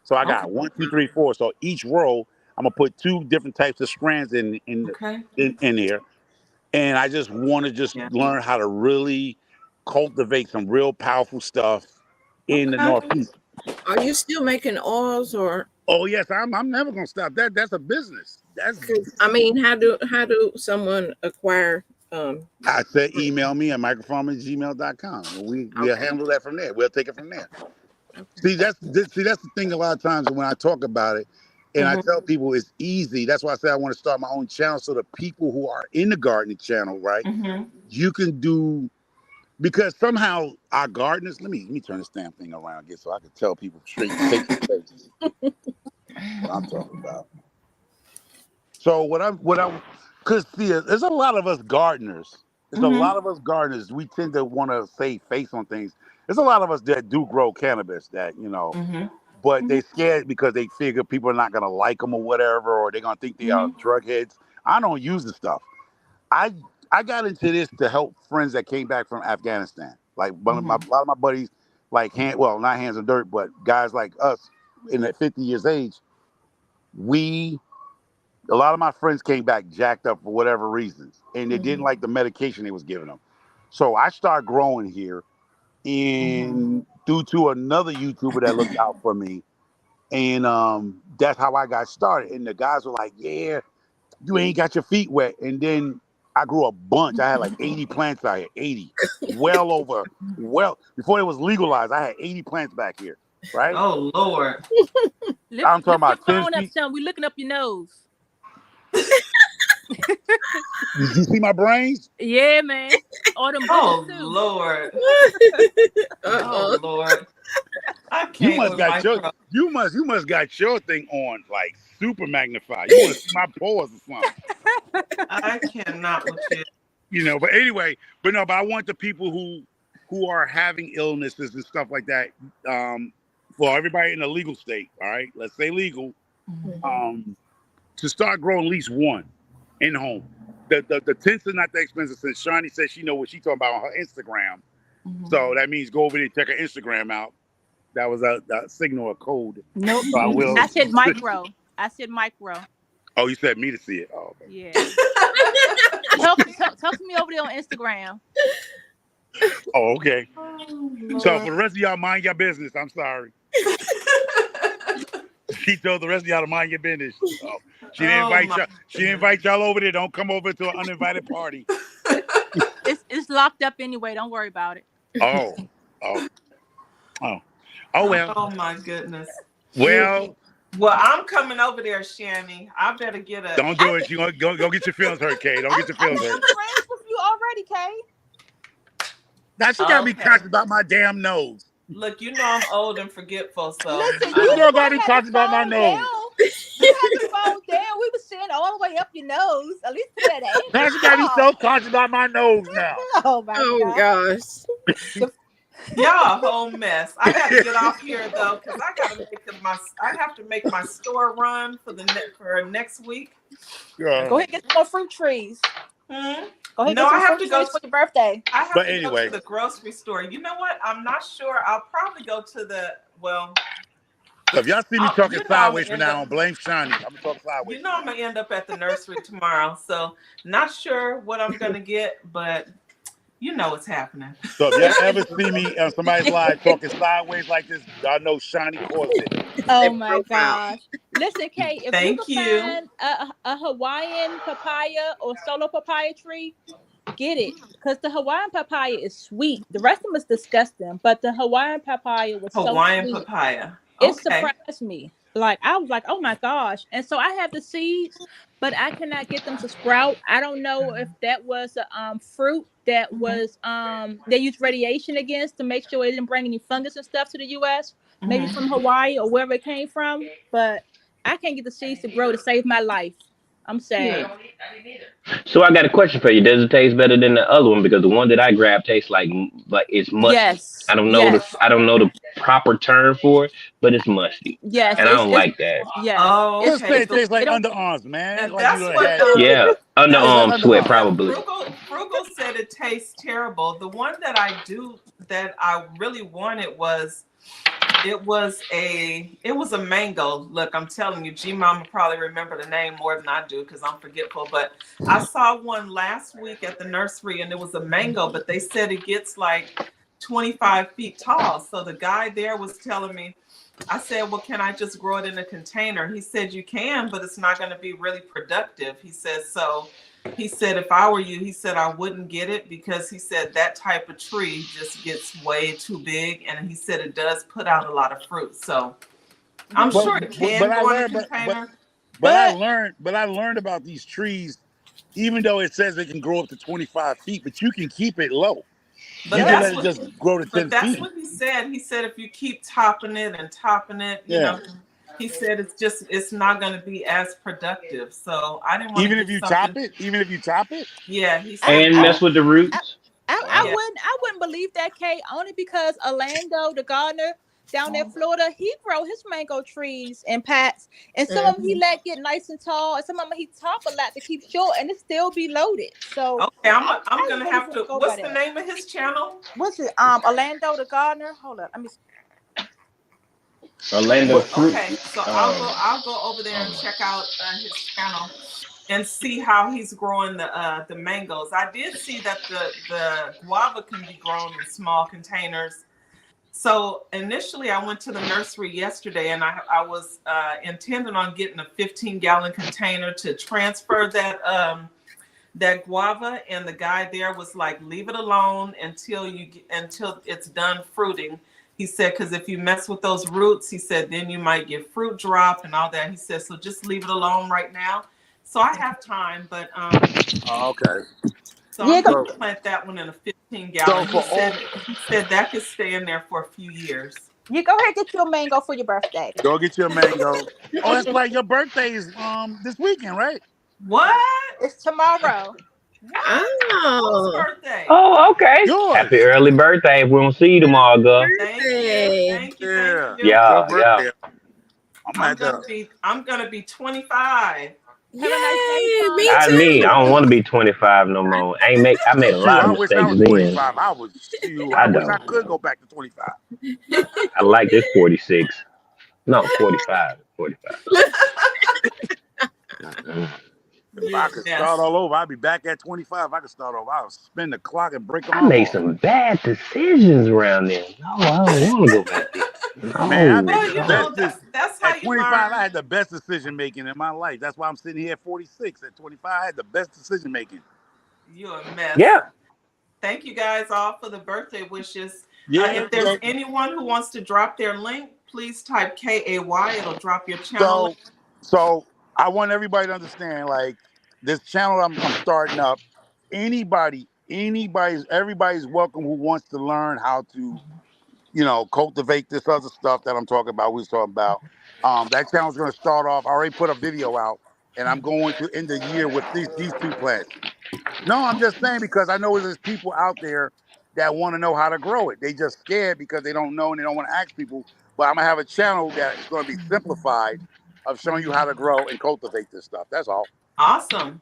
So I got 1, 2, 3, 4. So each row, I'm gonna put 2 different types of strands in here, and I just want to learn how to really cultivate some real powerful stuff in the Northeast. Are you still making oils or? Oh yes, I'm never gonna stop that. That's a business. I mean, how do someone acquire? I said email me at microfarming@gmail.com. We'll handle that from there. We'll take it from there. See, that's the thing. A lot of times when I talk about it, and I tell people it's easy. That's why I say I want to start my own channel so the people who are in the gardening channel, right? You can do. Because somehow our gardeners, let me turn this damn thing around again so I can tell people straight face to face what I'm talking about. So because there's a lot of us gardeners. There's a lot of us gardeners. We tend to want to save face on things. There's a lot of us that do grow cannabis that, but they scared because they figure people are not going to like them or whatever, or they're going to think they are drug heads. I don't use the stuff. I got into this to help friends that came back from Afghanistan. Like a lot of my buddies, like not hands on dirt, but guys like us in that 50 years age, a lot of my friends came back jacked up for whatever reasons, and they didn't like the medication they was giving them. So I started growing here, and due to another YouTuber that looked out for me, and that's how I got started. And the guys were like, "Yeah, you ain't got your feet wet," and then I grew a bunch. I had like 80 plants out here, 80. Before it was legalized, I had 80 plants back here, right? Oh, Lord. I'm talking about 10 feet. We're looking up your nose. You see my brains? Yeah, man. All them Oh, too. Lord. Oh, Lord. I can't. You must got your thing on like super magnified. You want to see my pores or something? I cannot with you. But anyway, but I want the people who are having illnesses and stuff like that. For everybody in a legal state, all right, let's say legal, to start growing at least one in home. The tents are not that expensive. Since Shani said she know what she's talking about on her Instagram, so that means go over there and check her Instagram out. That was a signal, a code. Nope. So I said micro. I said micro. Oh, you said me to see it. Oh, okay. Yeah. Talk to me over there on Instagram. Oh, okay. Oh, So Lord. for the rest of y'all, mind your business. I'm sorry. She told the rest of y'all to mind your business. Oh, she didn't Oh, invite my y'all. She didn't invite y'all over there. Don't come over to an uninvited party. It's locked up anyway. Don't worry about it. Oh, well. Oh my goodness. Well, Well, I'm coming over there, Shanny. I better get a. don't do it. You go get your feelings hurt, Kay. Don't get your feelings I'm hurt. friends with you already, Kay. Now she gotta be Okay. conscious about my damn nose. Look, you know I'm old and forgetful, so Listen, This you girl gotta had be the conscious about my phone nose. down. You had the phone down. We were sitting all the way up your nose. At least put that in. Now she gotta be so conscious about my nose now. Oh my Oh God. gosh. y'all a whole mess. I gotta get off here though, because I have to make my store run for next week. Yeah. Go ahead and get some more fruit trees. Hmm? Go ahead and No, get some I have fruit to go trees for your birthday. I have But to go anyway. to the grocery store. You know what? I'm not sure. I'll probably go to So if y'all see me you talking know I'm sideways gonna from end now up. on, blame Shawnee. I'm gonna talk sideways. You know I'm gonna end up at the nursery tomorrow, so not sure what I'm gonna get, but you know what's happening. So if y'all ever see me on somebody's live talking sideways like this, y'all know Shawnee caused it. Oh my gosh. Listen, Kay, if you Thank can you. find a Hawaiian papaya or solo papaya tree, get it. Because the Hawaiian papaya is sweet. The rest of them is disgusting, but the Hawaiian papaya was Hawaiian so sweet. papaya. It Okay. surprised me. Like I was like, oh my gosh. And so I have the seeds, but I cannot get them to sprout. I don't know if that was a fruit that was they used radiation against to make sure it didn't bring any fungus and stuff to the US, maybe from Hawaii or wherever it came from. But I can't get the seeds to grow to save my life. I'm sad. So I got a question for you. Does it taste better than the other one? Because the one that I grabbed tastes like it's musty. Yes. I don't know the proper term for it, but it's musty, Yes. and I don't like that. Yes. Oh, Just say okay. it tastes like it don't- underarms, man. And Like that's you done what had. Yeah, that's underarm what- sweat yeah, probably. Frugal said it tastes terrible. The one that I really wanted was it was a mango. Look, I'm telling you, G Mama probably remember the name more than I do because I'm forgetful. But I saw one last week at the nursery and it was a mango, but they said it gets like 25 feet tall. So the guy there was telling me, I said, well, can I just grow it in a container? He said, you can, but it's not going to be really productive. He said, if I were you, he said, I wouldn't get it because he said that type of tree just gets way too big. And he said, it does put out a lot of fruit. So I'm sure it can go in a container. But I learned about these trees, even though it says they can grow up to 25 feet, but you can keep it low. But you can that's let it just grow to 10 that's feet. what he said. He said if you keep topping it, you know, he said it's not going to be as productive. So I didn't want even to if you top it. Yeah, he said. And mess with the roots. I wouldn't believe that, Kate, only because Orlando, the gardener down there in Florida, he grow his mango trees in pats, and some of them he let get nice and tall, and some of them he top a lot to keep short, and it still be loaded. So okay, I'm gonna have to. What's the name of his channel? What's it? Orlando the gardener. Hold up, let me. Orlando Fruit. Okay, so I'll go over there and check out his channel and see how he's growing the mangoes. I did see that the guava can be grown in small containers. So initially, I went to the nursery yesterday, and I was intending on getting a 15-gallon container to transfer that guava. And the guy there was like, "Leave it alone until it's done fruiting." He said, "Because if you mess with those roots," he said, "then you might get fruit drop and all that." He said, "So just leave it alone right now." So I have time, but okay. So I'm going to plant that one in a 15-gallon. He said that could stay in there for a few years. You go ahead and get you a mango for your birthday. Go get you a mango. Oh, that's right. Your birthday is this weekend, right? What? It's tomorrow. Oh. Whose birthday? Oh, okay. Yours. Happy early birthday. If we don't see you tomorrow, girl. Thank you. Yeah. I'm gonna be 25. Yay, me I too. don't want to be 25 no more. I made a lot of mistakes I wish I was then. 25. I wish I could go back to 25. I like this 46. No, 45. 45. If You're I a could mess. start all over, I'd be back at 25. If I could start over, I'll spin the clock and break them I all made off. some bad decisions around there. No, I don't want to go back there. Man, I No, made Well, the you best. know, that's how At you 25, I learn. had the best decision making in my life. That's why I'm sitting here at 46. At 25, I had the best decision making. You're a mess. yeah. Thank you guys all for the birthday wishes. Yeah. If there's anyone who wants to drop their link, please type KAY. It'll drop your channel link. So I want everybody to understand, like, this channel I'm starting up. Everybody's welcome who wants to learn how to, cultivate this other stuff that I'm talking about. We was talking about. That channel's going to start off. I already put a video out, and I'm going to end the year with these two plants. No, I'm just saying because I know there's people out there that want to know how to grow it. They just scared because they don't know and they don't want to ask people. But I'm gonna have a channel that is going to be simplified of showing you how to grow and cultivate this stuff. That's all. Awesome.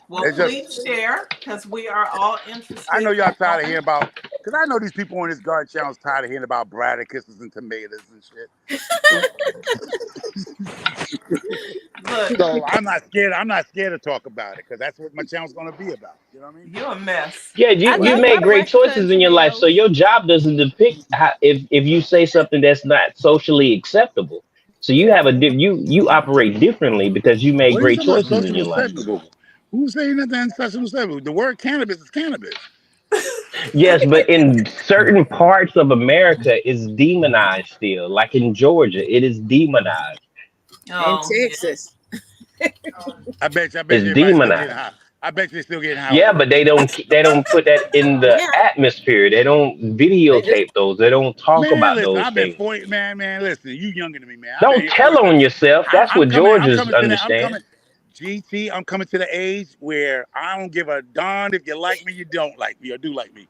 Well, It's just, please share because we are all interested. I know y'all tired of hearing about, because I know these people on this garden channel is tired of hearing about Bradicus and tomatoes and shit. Look, So I'm not scared to talk about it because that's what my channel's going to be about. You know what I mean? you're a mess. Yeah, I you love made my great Braxton choices in your life. So tomatoes. your job doesn't depict how, if you say something that's not socially acceptable. So you have you operate differently because you made What are you great talking about? choices in Social your life. acceptable. Who's saying nothing social acceptable? The word cannabis is cannabis. Yes, but in certain parts of America, it's demonized still. Like in Georgia, it is demonized. In Oh, Texas. I bet you It's everybody's still demonized. getting high. I bet you're still getting high. Yeah, over but there. they don't put that in the Yeah. atmosphere. They don't They just videotape those. They don't talk Man, about listen, those I've been things. 40. Man, listen, you younger than me, man. I've been Don't here tell 40. on yourself. That's what I'm Georgians coming to that. understand. GT, I'm coming to the age where I don't give a darn if you like me, you don't like me, or do like me.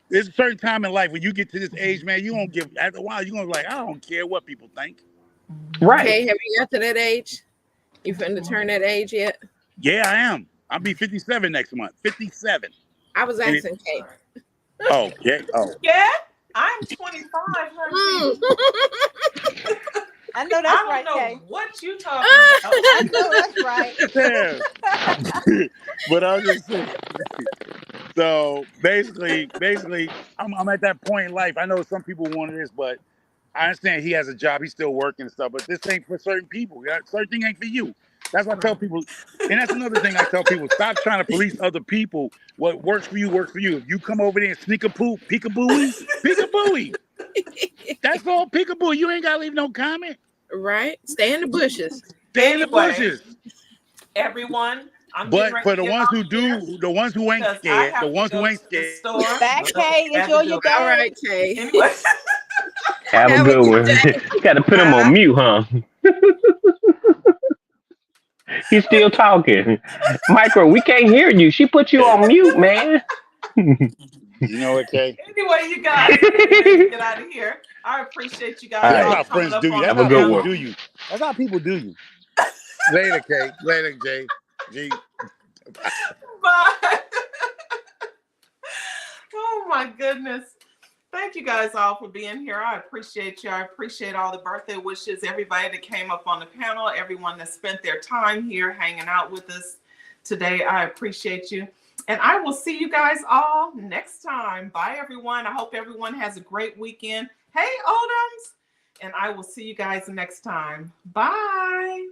There's a certain time in life when you get to this age, man, you don't give, after a while, you're going to be like, I don't care what people think. Right. Okay, have you got to that age? You finna turn that age yet? Yeah, I am. I'll be 57 next month. 57. I was And it- asking Kay. Oh, yeah. Oh. yeah. I'm 25, honey. I know I that's don't right, know Kay. what you talking about. I know that's right. Yeah. But I was just saying. So basically, I'm at that point in life. I know some people want this, but I understand he has a job. He's still working and stuff. But this ain't for certain people. Certain thing ain't for you. That's what I tell people. And that's another thing I tell people. Stop trying to police other people. What works for you works for you. If you come over there and sneak a poop, peekabooey, peekabooey. That's all peekaboo. You ain't got to leave no comment. Right? Stay in the bushes. Stay in the Anyway, bushes. everyone, I'm But getting ready for to the get ones off who here do, the ones who ain't because I scared, have the to ones go who ain't to the scared. store. Bye, Look, Kay. had Enjoy to do your it. day. All right, Kay. Anyway, Have a Have a good good one. day. Got to put him on mute, huh? He's still talking. Micro, we can't hear you. She put you on mute, man. You know what, Kay? anyway, you guys, I'm getting ready to get out of here. I appreciate you All guys That's all right. how coming friends up do you. on the That's Have a how good people panel. one. do you. That's how people do you. Later, Kay. Later, Jay. G. Bye. Oh my goodness. Thank you guys all for being here. I appreciate you. I appreciate all the birthday wishes, everybody that came up on the panel, everyone that spent their time here hanging out with us today. I appreciate you. And I will see you guys all next time. Bye, everyone. I hope everyone has a great weekend. Hey, Odoms. And I will see you guys next time. Bye.